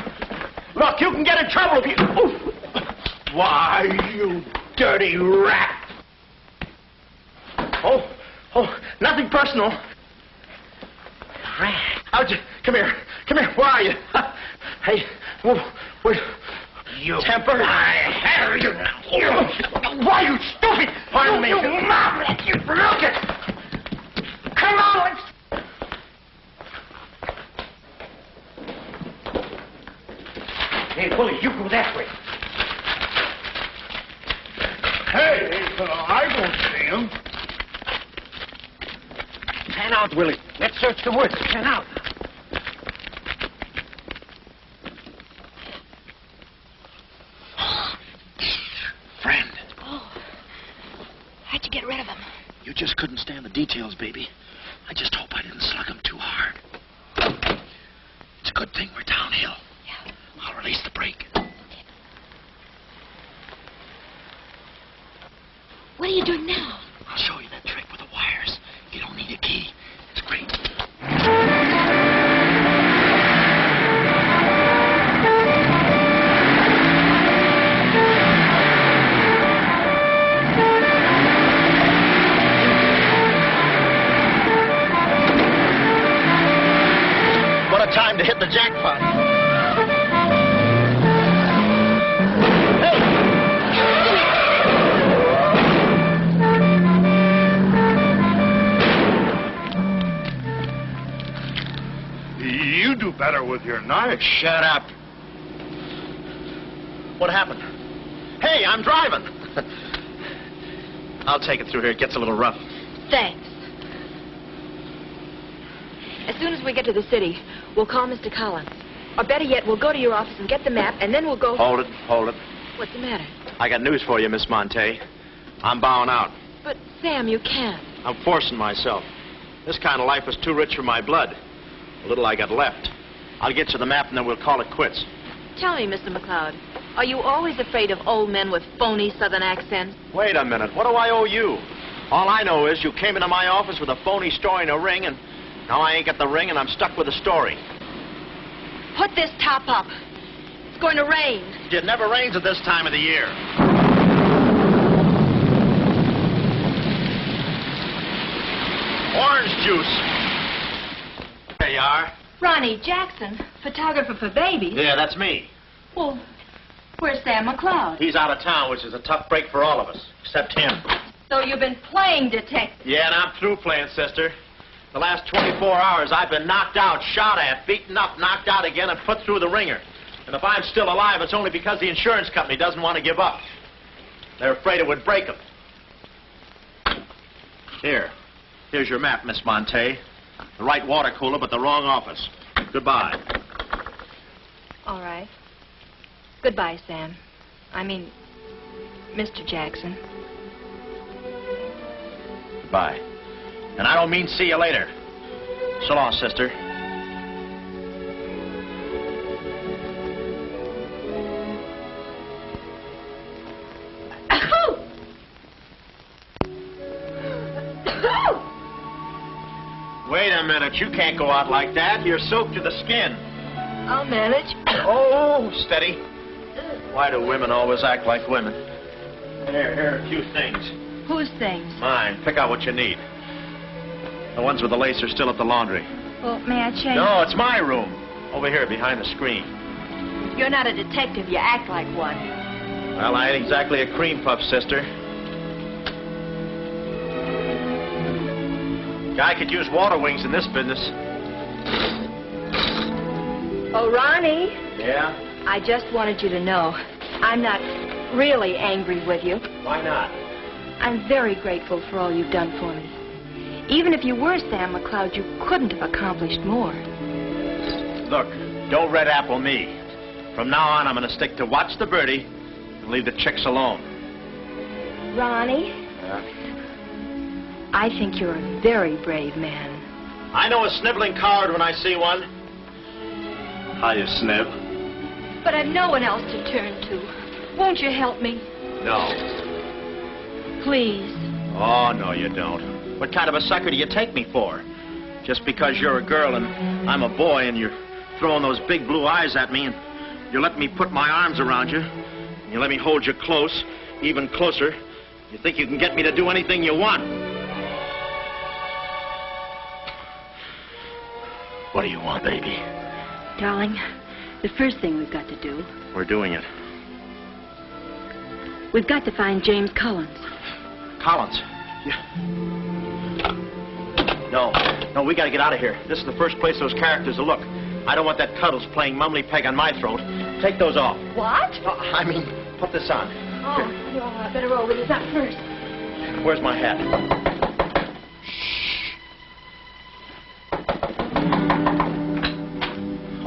Look, you can get in trouble if you... Why, you dirty rat. Oh, nothing personal. Rat. Come here. Where are you? Hey, wait. You Temper. I have you now. Why, you stupid? Pardon me. You marvelous. You look it. Come on, let's... Hey, Willie, you go that way. Hey, I don't see him. Pan out, Willie. Let's search the woods. Pan out. Friend, Oh. How'd you get rid of him? you just couldn't stand the details, baby. I just hope I didn't slug him too hard. It's a good thing we're downhill. Yeah. I'll release the brake. What are you doing now? I'll show you that trick with the wires. You don't need a key. It's great. What a time to hit the jackpot. Hey! You do better with your knife. Shut up. What happened? Hey, I'm driving. I'll take it through here. It gets a little rough. Thanks. As soon as we get to the city, we'll call Mr. Collins. Or better yet, we'll go to your office and get the map, and then we'll go... Hold it. What's the matter? I got news for you, Miss Monte. I'm bowing out. But, Sam, you can't. I'm forcing myself. This kind of life is too rich for my blood. The little I got left. I'll get you the map, and then we'll call it quits. Tell me, Mr. McLeod, are you always afraid of old men with phony southern accents? Wait a minute. What do I owe you? All I know is you came into my office with a phony story and a ring, and now I ain't got the ring, and I'm stuck with a story. Put this top up. It's going to rain. It never rains at this time of the year. Orange juice. There you are. Ronnie Jackson, photographer for babies. Yeah, that's me. Well, where's Sam McLeod? He's out of town, which is a tough break for all of us, except him. So you've been playing detective. Yeah, and I'm through playing, sister. The last 24 hours, I've been knocked out, shot at, beaten up, knocked out again, and put through the ringer. And if I'm still alive, it's only because the insurance company doesn't want to give up. They're afraid it would break them. Here's your map, Miss Monte. The right water cooler, but the wrong office. Goodbye. All right. Goodbye, Sam. I mean, Mr. Jackson. Goodbye. And I don't mean see you later. So long, sister. Wait a minute. You can't go out like that. You're soaked to the skin. I'll manage. Oh, steady. Why do women always act like women? Here are a few things. Whose things? Mine. Pick out what you need. The ones with the lace are still at the laundry. Well, may I change? No, it's my room. Over here, behind the screen. You're not a detective. You act like one. Well, I ain't exactly a cream puff, sister. Guy could use water wings in this business. Oh, Ronnie. Yeah? I just wanted you to know I'm not really angry with you. Why not? I'm very grateful for all you've done for me. Even if you were Sam McCloud, you couldn't have accomplished more. Look, don't red apple me. From now on, I'm going to stick to watch the birdie and leave the chicks alone. Ronnie, Yeah? I think you're a very brave man. I know a sniveling coward when I see one. How you sniv? But I've no one else to turn to. Won't you help me? No. Please. Oh, no, you don't. What kind of a sucker do you take me for? Just because you're a girl and I'm a boy and you're throwing those big blue eyes at me and you're letting me put my arms around you and you let me hold you close, even closer, you think you can get me to do anything you want. What do you want, baby? Darling, the first thing we've got to do, We're doing it. we've got to find James Collins. Collins. No, we gotta get out of here. This is the first place those characters will look. I don't want that Cuddles playing mumbly peg on my throat. Take those off. What? I mean, put this on. Oh, no, I better roll with this up first. Where's my hat?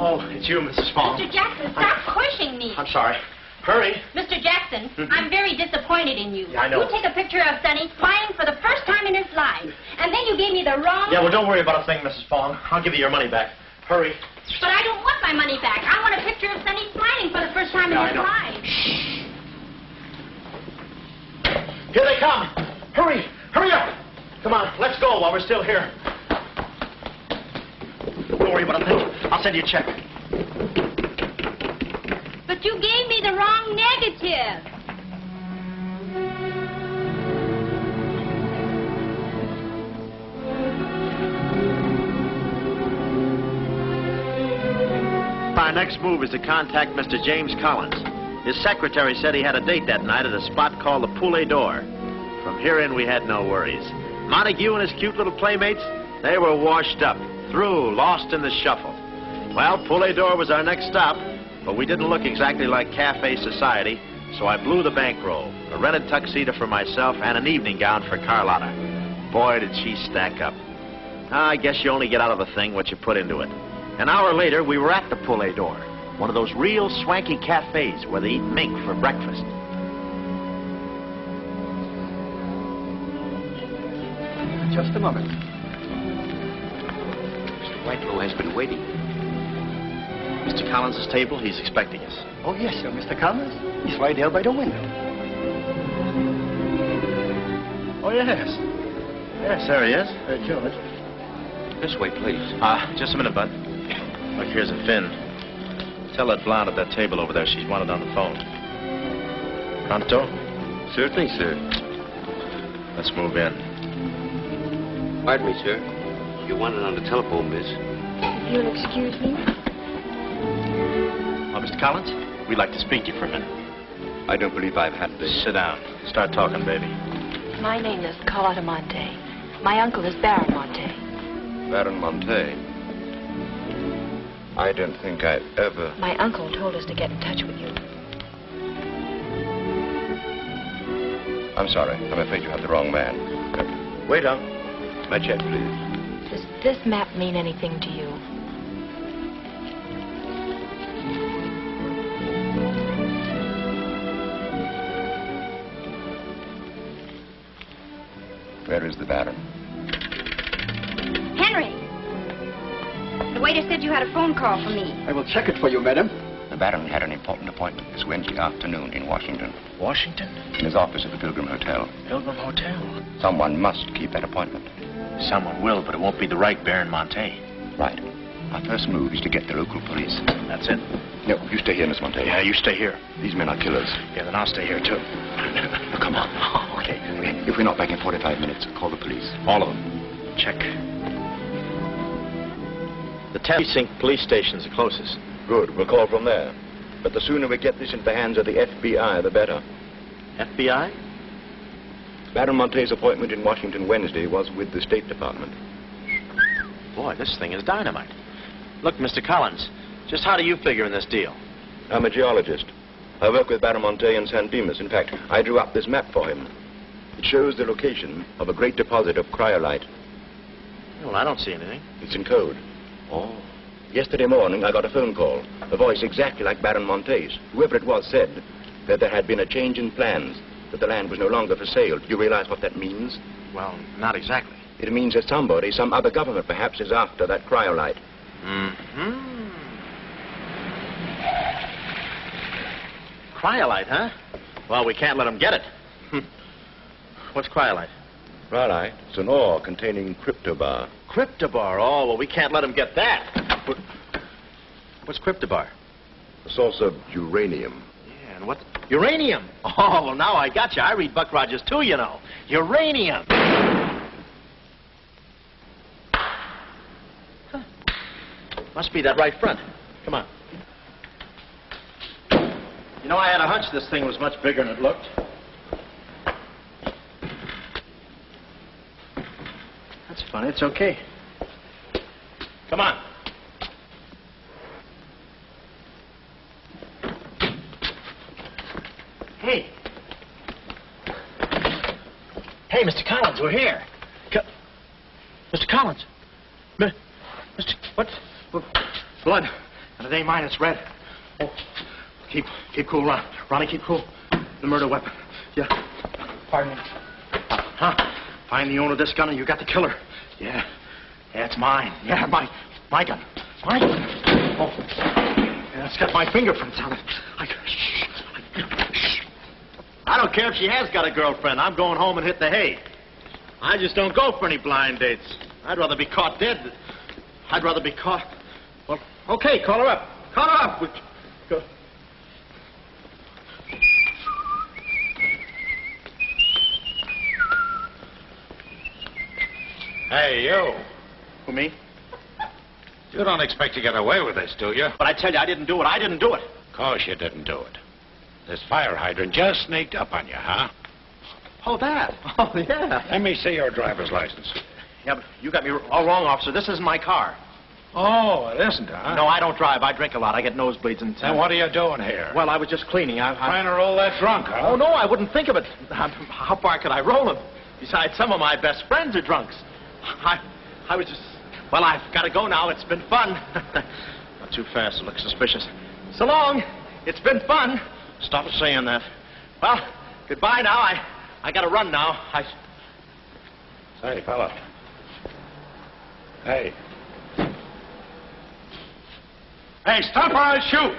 Oh, it's you, Mrs. Fong. Mr. Jackson, stop pushing me. I'm sorry. Hurry. Mr. Jackson, I'm very disappointed in you. Yeah, I know. You take a picture of Sonny smiling for the first time in his life, and then you gave me the wrong... Yeah, well, don't worry about a thing, Mrs. Fong. I'll give you your money back. Hurry. But I don't want my money back. I want a picture of Sonny smiling for the first time in his life. Here they come. Hurry. Hurry up. Come on, let's go while we're still here. Don't worry about a thing. I'll send you a check. But you gave me the wrong negative. Our next move is to contact Mr. James Collins. His secretary said he had a date that night at a spot called the Poulet d'Or. From here in, we had no worries. Montague and his cute little playmates, they were washed up, through, lost in the shuffle. Well, Poulet d'Or was our next stop, but we didn't look exactly like cafe society, so I blew the bankroll, a rented tuxedo for myself and an evening gown for Carlotta. Boy, did she stack up. I guess you only get out of a thing what you put into it. An hour later, we were at the Poulet d'Or, one of those real swanky cafes where they eat mink for breakfast. Just a moment. Mr. Whitelaw has been waiting. Mr. Collins' table, he's expecting us. Oh, yes, sir, Mr. Collins. He's right there by the window. Oh, yes. Yes, there he is. George. This way, please. Just a minute, Bud. Look, here's a fin. Tell that blonde at that table over there she's wanted on the phone. Pronto? Certainly, sir. Let's move in. Pardon me, sir. You wanted on the telephone, miss. If you'll excuse me. Oh, Mr. Collins, we'd like to speak to you for a minute. I don't believe I've had this. Sit down. Start talking, baby. My name is Carlotta Monte. My uncle is Baron Monte. Baron Monte. I don't think I've ever... My uncle told us to get in touch with you. I'm sorry. I'm afraid you have the wrong man. Wait up. My check, please. Does this map mean anything to you? Where is the Baron? Henry! The waiter said you had a phone call for me. I will check it for you, madam. The Baron had an important appointment this Wednesday afternoon in Washington. Washington? In his office at the Pilgrim Hotel. Pilgrim Hotel? Someone must keep that appointment. Someone will, but it won't be the right Baron Monte. Right. Our first move is to get the local police. That's it. No, you stay here, Miss Monte. Yeah, you stay here. These men are killers. Yeah, then I'll stay here, too. Come on. Okay. If we're not back in 45 minutes, call the police. All of them. Check. The 10th Precinct police station's the closest. Good. We'll call from there. But the sooner we get this into the hands of the FBI, the better. FBI? Baron Monte's appointment in Washington Wednesday was with the State Department. Boy, this thing is dynamite. Look, Mr. Collins, just how do you figure in this deal? I'm a geologist. I work with Baron Monte in San Dimas. In fact, I drew up this map for him. It shows the location of a great deposit of cryolite. Well, I don't see anything. It's in code. Oh. Yesterday morning, I got a phone call. A voice exactly like Baron Monte's. Whoever it was said that there had been a change in plans, that the land was no longer for sale. Do you realize what that means? Well, not exactly. It means that somebody, some other government perhaps, is after that cryolite. Mm-hmm. Cryolite, huh? Well, we can't let them get it. What's cryolite? Cryolite? It's an ore containing cryptobar. Cryptobar? Oh, well, we can't let them get that. What's cryptobar? A source of uranium. Yeah, and what? Uranium? Oh, well, now I got you. I read Buck Rogers, too, you know. Uranium. Huh. Must be that right front. Come on. You know, I had a hunch this thing was much bigger than it looked. That's funny. It's okay. Come on. Hey. Hey, Mr. Collins, we're here. Mr. Collins. Mr. What? Blood. And it ain't mine, it's red. Oh. Keep cool, Ron. Ronnie, keep cool. The murder weapon. Yeah. Pardon me. Huh? Find the owner of this gun and you got the killer. Yeah. Yeah, it's mine. Yeah, my gun. My gun. Oh. Yeah, it's got my fingerprints on it. Shh. I don't care if she has got a girlfriend. I'm going home and hit the hay. I just don't go for any blind dates. I'd rather be caught dead. I'd rather be caught... Well, okay, call her up. Call her up. Go. Hey, you. Who, me? You don't expect to get away with this, do you? But I tell you, I didn't do it. I didn't do it. Of course you didn't do it. This fire hydrant just sneaked up on you, huh? Oh, that? Oh, yeah. Let me see your driver's license. Yeah, but you got me all wrong, officer. This isn't my car. Oh, it isn't, huh? No, I don't drive. I drink a lot. I get nosebleeds and... Then what are you doing here? Well, I was just cleaning. Trying to roll that drunk, huh? Oh, no, I wouldn't think of it. How far could I roll him? Besides, some of my best friends are drunks. I was just... Well, I've got to go now. It's been fun. Not too fast. It looks suspicious. So long. It's been fun. Stop saying that. Well, goodbye now. I got to run now. Say, fella. Hey. Hey, stop or I'll shoot.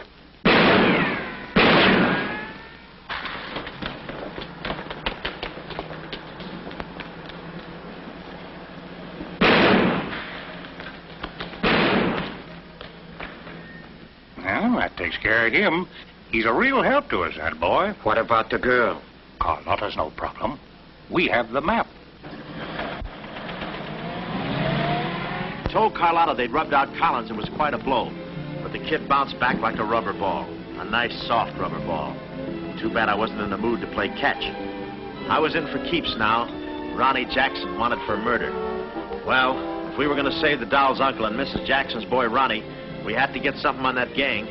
Well, that takes care of him. He's a real help to us, that boy. What about the girl? Carlotta's no problem. We have the map. Told Carlotta they'd rubbed out Collins and it was quite a blow. But the kid bounced back like a rubber ball. A nice, soft rubber ball. Too bad I wasn't in the mood to play catch. I was in for keeps now. Ronnie Jackson wanted for murder. Well, if we were going to save the doll's uncle and Mrs. Jackson's boy, Ronnie, we had to get something on that gang.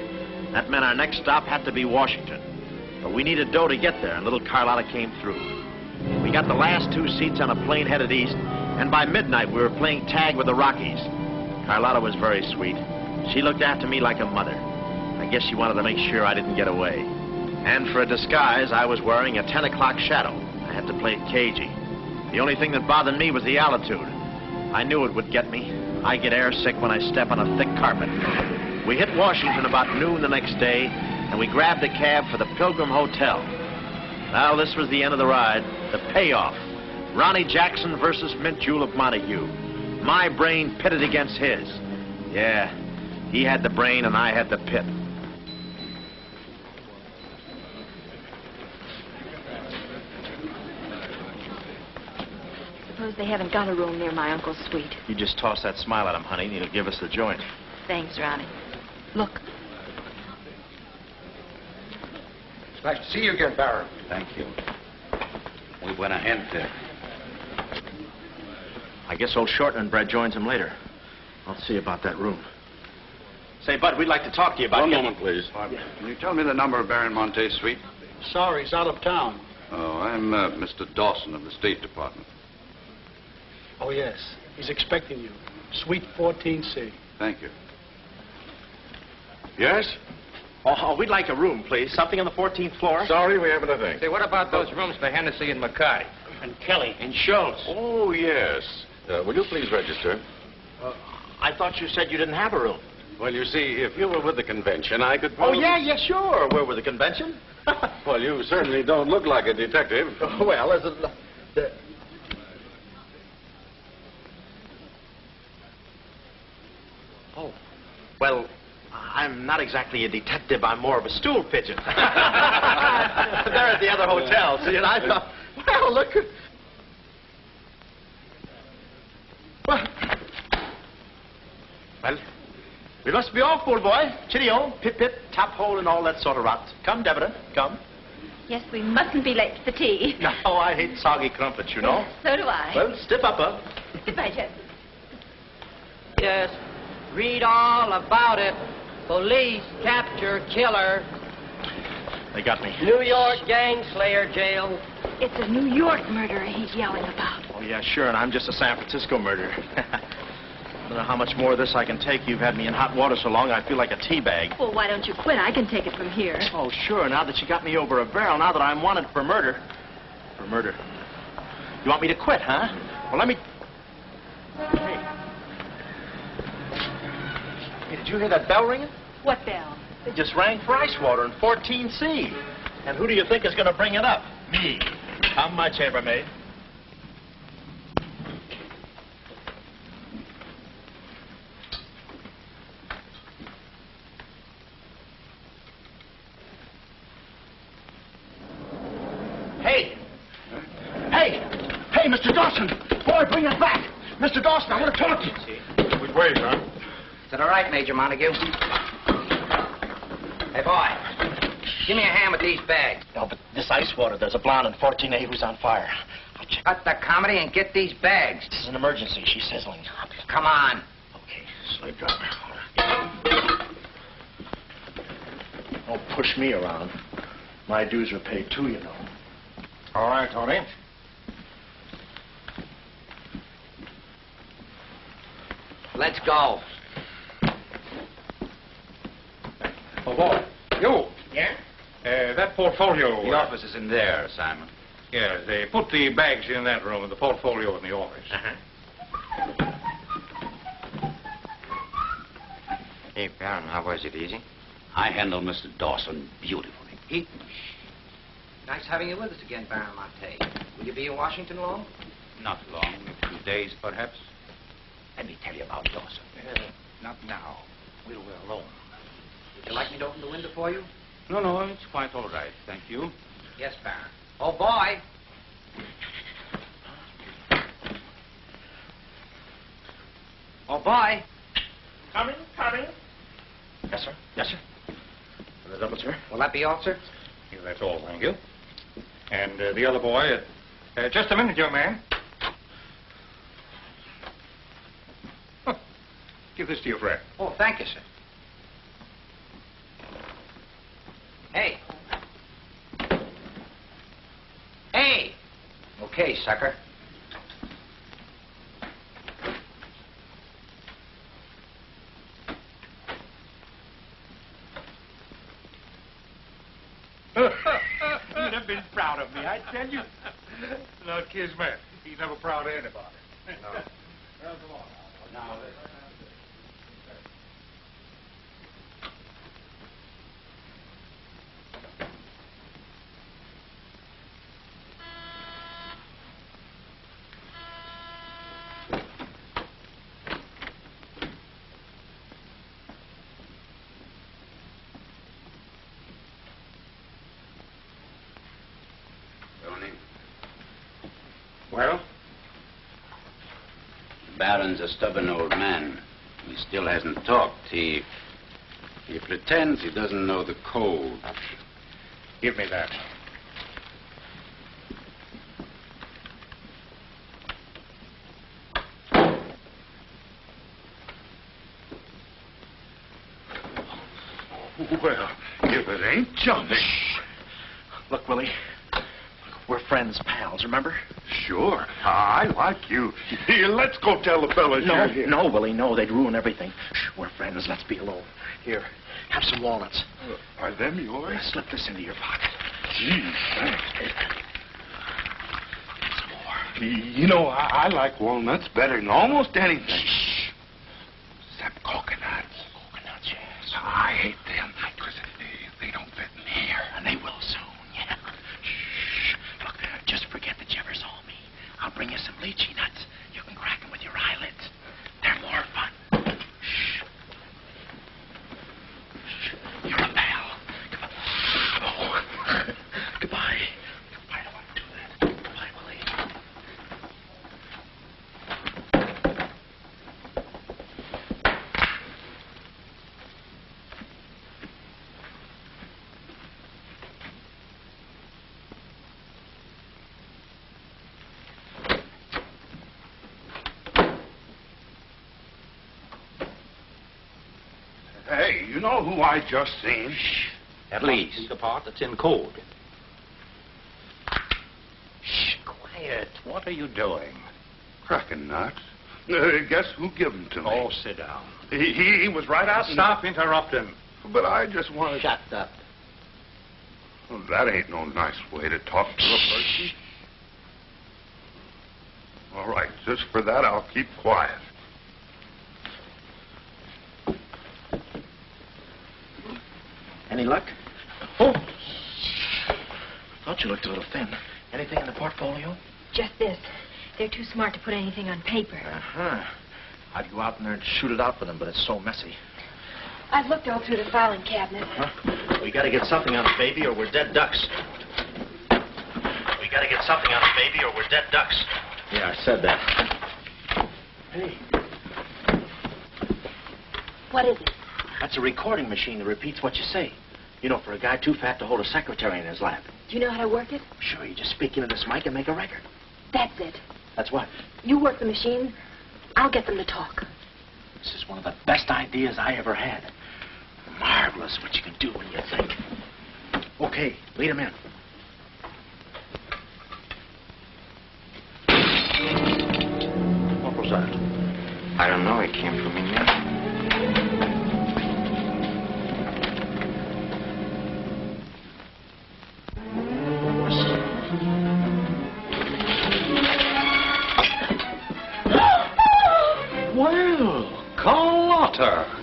That meant our next stop had to be Washington. But we needed dough to get there, and little Carlotta came through. We got the last 2 seats on a plane headed east, and by midnight we were playing tag with the Rockies. Carlotta was very sweet. She looked after me like a mother. I guess she wanted to make sure I didn't get away. And for a disguise, I was wearing a 10 o'clock shadow. I had to play it cagey. The only thing that bothered me was the altitude. I knew it would get me. I get airsick when I step on a thick carpet. We hit Washington about noon the next day, and we grabbed a cab for the Pilgrim Hotel. Well, this was the end of the ride, the payoff. Ronnie Jackson versus Mint Julep Montague. My brain pitted against his. Yeah, he had the brain and I had the pit. Suppose they haven't got a room near my uncle's suite. You just toss that smile at him, honey, and he'll give us the joint. Thanks, Ronnie. Look. It's nice to see you again, Baron. Thank you. Muy buena gente. I guess old Shortland joins him later. I'll see about that room. Say, Bud, we'd like to talk to you about... One moment, please. Can you tell me the number of Baron Monte's suite? Sorry, he's out of town. Oh, I'm Mr. Dawson of the State Department. Oh, yes. He's expecting you. Suite 14C. Thank you. Yes? Oh, we'd like a room, please. Something on the 14th floor. Sorry, we haven't a thing. Say, what about those rooms for Hennessy and McCarty? And Kelly. And Schultz. Oh, yes. Will you please register? I thought you said you didn't have a room. Well, you see, if you were with the convention, I could... Oh, yeah, sure. We're with the convention. Well, you certainly don't look like a detective. Well, as a... Oh, well, I'm not exactly a detective. I'm more of a stool pigeon. They're at the other hotel, see, and I thought, well, look... Well, we must be off, old boy. Chitty-o, pip-pip, tap-hole, and all that sort of rot. Come, Deborah, come. Yes, we mustn't be late for tea. No, I hate soggy crumpets, you know. So do I. Well, stiff upper. Goodbye, Jess. Yes, read all about it. Police capture killer. They got me. New York gang slayer jail. It's a New York murderer he's yelling about. Oh, yeah, sure, and I'm just a San Francisco murderer. I don't know how much more of this I can take. You've had me in hot water so long, I feel like a tea bag. Well, why don't you quit? I can take it from here. Oh, sure, now that you got me over a barrel, now that I'm wanted for murder. For murder. You want me to quit, huh? Well, let me... Hey, did you hear that bell ringing? What bell? It just rang for ice water in 14C. And who do you think is going to bring it up? Me. Come, my chambermaid. Hey! Hey! Hey, Mr. Dawson! Boy, bring it back! Mr. Dawson, I want to talk to you. Which way, huh? Is that all right, Major Montague? Hey, boy. Give me a hand with these bags. No, but this ice water, there's a blonde in 14A who's on fire. I'll check. Cut the comedy and get these bags. This is an emergency. She's sizzling. Come on. Okay, slave driver. Don't push me around. My dues are paid too, you know. All right, Tony. Let's go. Oh, boy. You. Yeah? That portfolio... The office is in there, Simon. Yeah, they put the bags in that room and the portfolio in the office. Uh-huh. Hey, Baron, how was it? Easy? I handled Mr. Dawson beautifully. Nice having you with us again, Baron Monte. Will you be in Washington long? Not long, a few days, perhaps. Let me tell you about Dawson. Not now. We're alone. Would you like me to open the window for you? No, it's quite all right, thank you. Yes, Baron. Oh, boy. Oh, boy. Coming. Yes, sir. Yes, sir. The double, sir. Will that be all, sir? Yeah, that's all, thank you. And the other boy, just a minute, young man. Oh, give this to your friend. Oh, thank you, sir. Hey. Hey. Okay, sucker. You'd have been proud of me, I tell you. Now, Kismet, He's never proud of anybody. No. Well, come on now. Now, Well? the Baron's a stubborn old man. He still hasn't talked. He pretends he doesn't know the code. Give me that. Well, if it ain't Johnny. Look, Willie. We're friends, pals, remember? Sure. I like you. Here, let's go tell the fellas No, you're here. no, Willie, no. They'd ruin everything. Shh, we're friends. Let's be alone. Here, have some walnuts. Are them yours? Now, slip this into your pocket. Gee, thanks. Some more. You know, I like walnuts better than almost anything. Shh. Except coconuts. Coconuts, yes. I hate them because they don't fit in here. And they will soon, yeah. Shh. Look, just forget that you ever saw me. I'll bring you some lychee nuts. You can crack them with your eyelids. They're more fun. Shh. Shh. You're a pal. Come on. Oh. Goodbye. I don't want to do that. Goodbye, Willie. Hey, you know who I just seen? At least. The part that's in code. Shh, quiet. What are you doing? Cracking nuts. Guess who gave them to me? Oh, sit down. He was right out. Stop interrupting. But I just wanted. Shut up. Well, that ain't no nice way to talk to a person. All right, just for that, I'll keep quiet. Any luck? Oh! Thought you looked a little thin. Anything in the portfolio? Just this. They're too smart to put anything on paper. Uh-huh. I'd go out in there and shoot it out for them, but it's so messy. I've looked all through the filing cabinet. Huh? We gotta get something on the baby or we're dead ducks. We gotta get something on the baby or we're dead ducks. Yeah, I said that. Hey. What is it? That's a recording machine that repeats what you say. You know, for a guy too fat to hold a secretary in his lap. Do you know how to work it? Sure, you just speak into this mic and make a record. That's it. That's what? You work the machine. I'll get them to talk. This is one of the best ideas I ever had. Marvelous what you can do when you think. Okay, lead him in. What was that? I don't know. It came from in there. Well, Carlotta.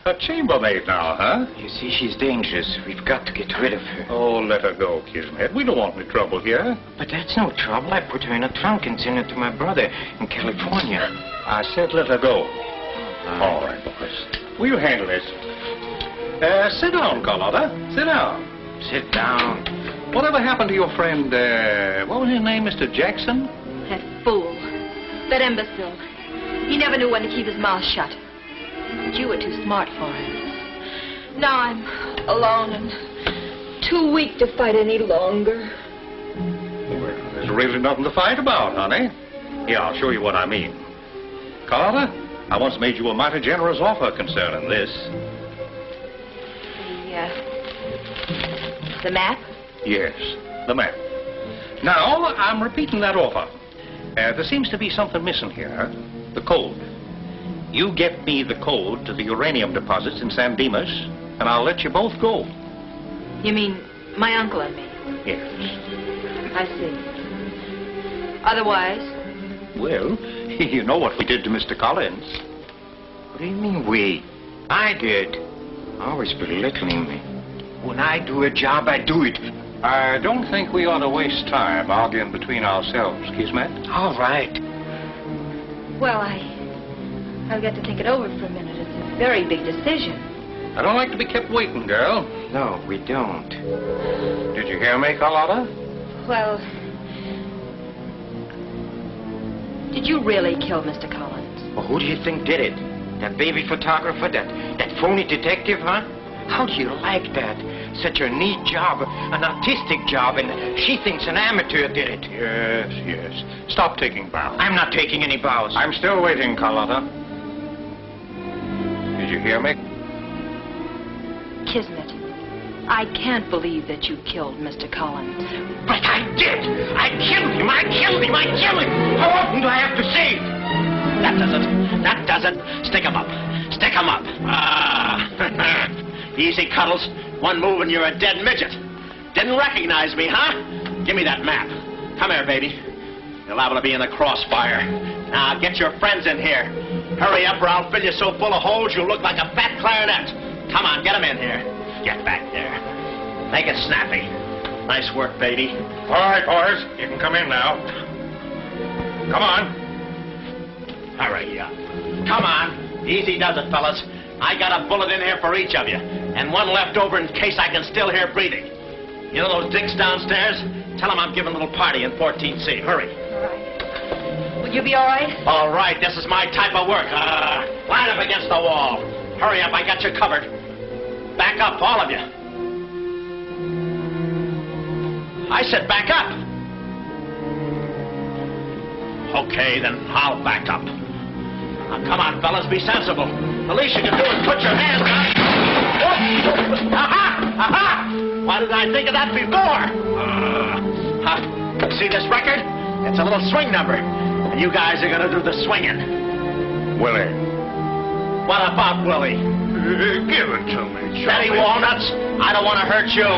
A chambermaid now, huh? You see, she's dangerous. We've got to get rid of her. Oh, let her go, Kismet. We don't want any trouble here. But that's no trouble. I put her in a trunk and sent her to my brother in California. I said let her go. All right, boys. We'll handle this. Sit down, Carlotta. Sit down. Sit down. Whatever happened to your friend, what was his name, Mr. Jackson? That fool. That imbecile. He never knew when to keep his mouth shut. But you were too smart for him. Now I'm alone and too weak to fight any longer. Well, there's really nothing to fight about, honey. Here, I'll show you what I mean. Carlotta, I once made you a mighty generous offer concerning this. The map? Yes, the map. Now, I'm repeating that offer. There seems to be something missing here. The code. You get me the code to the uranium deposits in San Dimas, and I'll let you both go. You mean my uncle and me? Yes. I see. Otherwise? Well, you know what we did to Mr. Collins. What do you mean, we? I did. Always belittling me. When I do a job, I do it. I don't think we ought to waste time arguing between ourselves, Kismet. All right. Well, I've got to think it over for a minute. It's a very big decision. I don't like to be kept waiting, girl. No, we don't. Did you hear me, Carlotta? Well, did you really kill Mr. Collins? Well, who do you think did it? That baby photographer? That phony detective, huh? How do you like that? Such a neat job, an artistic job, and she thinks an amateur did it. Yes, yes. Stop taking bows. I'm not taking any bows. I'm still waiting, Carlotta. Did you hear me? Kismet, I can't believe that you killed Mr. Collins. But I did! I killed him! I killed him! I killed him! How often do I have to say it? That does it. That does it. Stick 'em up. Stick 'em up. Easy, Cuddles. One move and you're a dead midget. Didn't recognize me, huh? Give me that map. Come here, baby. You're liable to be in the crossfire. Now, get your friends in here. Hurry up or I'll fill you so full of holes you'll look like a fat clarinet. Come on, get them in here. Get back there. Make it snappy. Nice work, baby. All right, boys. You can come in now. Come on. Hurry up. Come on. Easy does it, fellas. I got a bullet in here for each of you, and one left over in case I can still hear breathing. You know those dicks downstairs? Tell them I'm giving a little party in 14C. Hurry. All right. Will you be all right? All right, this is my type of work. Line up against the wall. Hurry up, I got you covered. Back up, all of you. I said back up. Okay, then I'll back up. Now, come on, fellas, be sensible. The least you can do is put your hands on. Aha! Aha! Why didn't I think of that before? See this record? It's a little swing number. And you guys are going to do the swinging. Willie. What about Willie? Give it to me, Steady, Walnuts. I don't want to hurt you.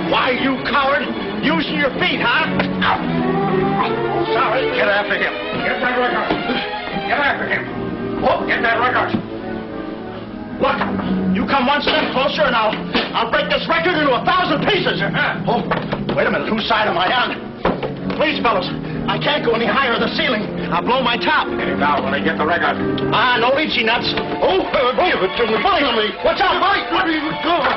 Why, you coward? Using your feet, huh? Ow. Sorry. Get after him. Get that record. Get after him. Oh, get that record. Look, you come one step closer and I'll break this record into 1,000 pieces. Oh, wait a minute. Whose side am I on? Please, fellas, I can't go any higher than the ceiling. I'll blow my top. Get him down when I get the record. No Lychee nuts. Oh, give it to me. Bully on me. Watch out, Mike. What are you doing?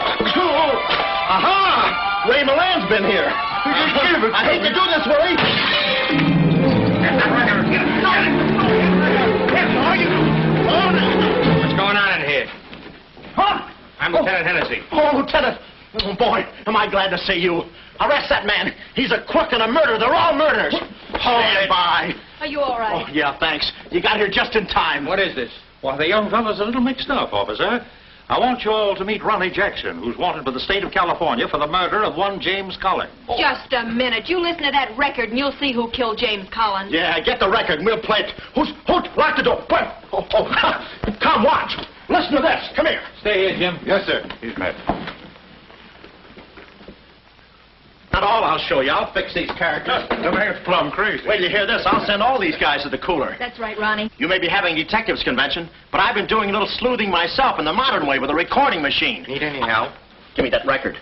Aha! Ray Milan's been here. I hate to do this, Willie. Get that record. Get it. What's going on in here? Huh? I'm Lieutenant Hennessy. Oh, Lieutenant. Oh, boy, am I glad to see you. Arrest that man. He's a crook and a murderer. They're all murderers. Stand by. Are you all right? Oh, yeah, thanks. You got here just in time. What is this? Well, the young fellow's a little mixed up, officer. I want you all to meet Ronnie Jackson, who's wanted by the state of California for the murder of one James Collins. Just a minute. You listen to that record and you'll see who killed James Collins. Yeah, get the record and we'll play it. Who? Lock the door. Wait. Come, watch. Listen to this. Come here. Stay here, Jim. Yes, sir. He's met. Not all I'll show you. I'll fix these characters. The man's plumb crazy. Wait till you hear this. I'll send all these guys to the cooler. That's right, Ronnie. You may be having a detectives convention, but I've been doing a little sleuthing myself in the modern way with a recording machine. Need any help? Give me that record.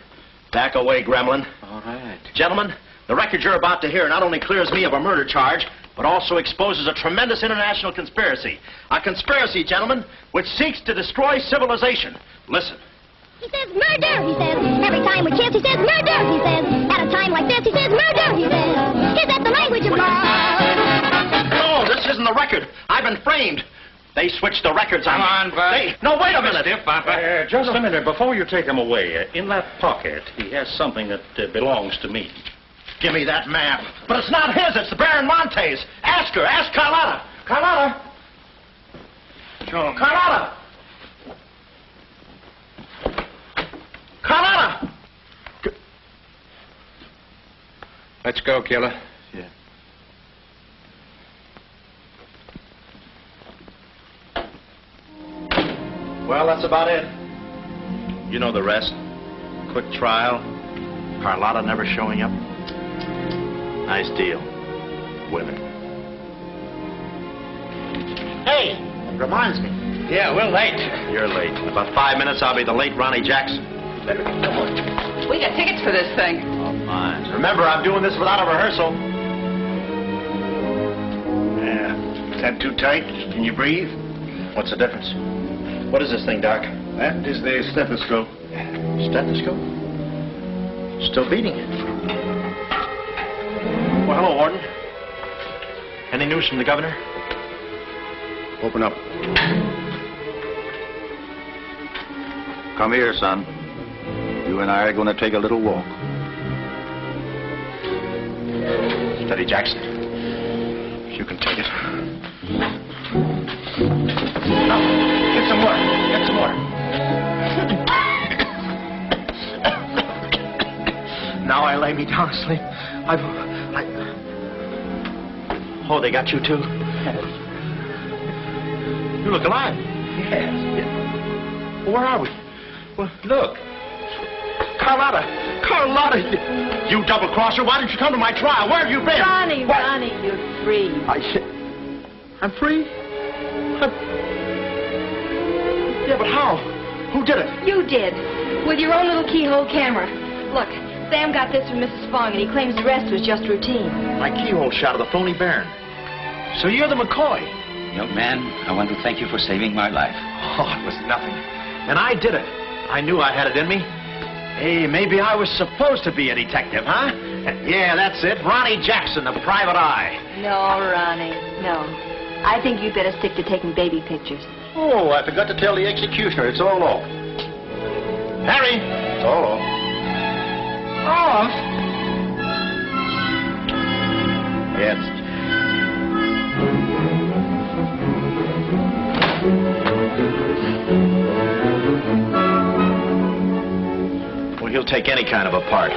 Back away, gremlin. All right. Gentlemen, the record you're about to hear not only clears me of a murder charge, but also exposes a tremendous international conspiracy. A conspiracy, gentlemen, which seeks to destroy civilization. Listen. He says murder, he says. Every time we kiss, he says murder, he says. At a time like this, he says murder, he says. Is that the language of love? No, this isn't the record. I've been framed. They switched the records on me. Come on, Bud. No, wait a minute. Stiff, Papa. Just a minute. Before you take him away, in that pocket, he has something that belongs to me. Give me that map. But it's not his. It's the Baron Monte's. Ask her. Ask Carlotta. Carlotta. Carlotta. Carlotta. Let's go, killer. Yeah. Well, that's about it. You know the rest. Quick trial. Carlotta never showing up. Nice deal. Women. Hey, it reminds me. Yeah, we're late. You're late. In about 5 minutes, I'll be the late Ronnie Jackson. Better get going. We got tickets for this thing. Oh, fine. Remember, I'm doing this without a rehearsal. Yeah. Is that too tight? Can you breathe? What's the difference? What is this thing, Doc? That is the stethoscope. Stethoscope? Still beating. Well, hello, Warden. Any news from the governor? Open up. Come here, son. You and I are going to take a little walk. Steady, Jackson. You can take it. Now, get some water. Get some water. Now I lay me down to sleep. Oh, they got you too? Yes. You look alive. Yes. Where are we? Well, look. Carlotta, you double-crosser, why didn't you come to my trial? Where have you been? Ronnie, Ronnie, you're free. I'm free? Yeah, but how? Who did it? You did. With your own little keyhole camera. Look, Sam got this from Mrs. Fong, and he claims the rest was just routine. My keyhole shot of the phony Baron. So you're the McCoy. Young man, I want to thank you for saving my life. Oh, it was nothing. And I did it. I knew I had it in me. Hey, maybe I was supposed to be a detective, huh? Yeah, that's it. Ronnie Jackson, the private eye. No, Ronnie, no. I think you'd better stick to taking baby pictures. Oh, I forgot to tell the executioner. It's all off. Harry! It's all off. Off? Yes. Well, he'll take any kind of a part.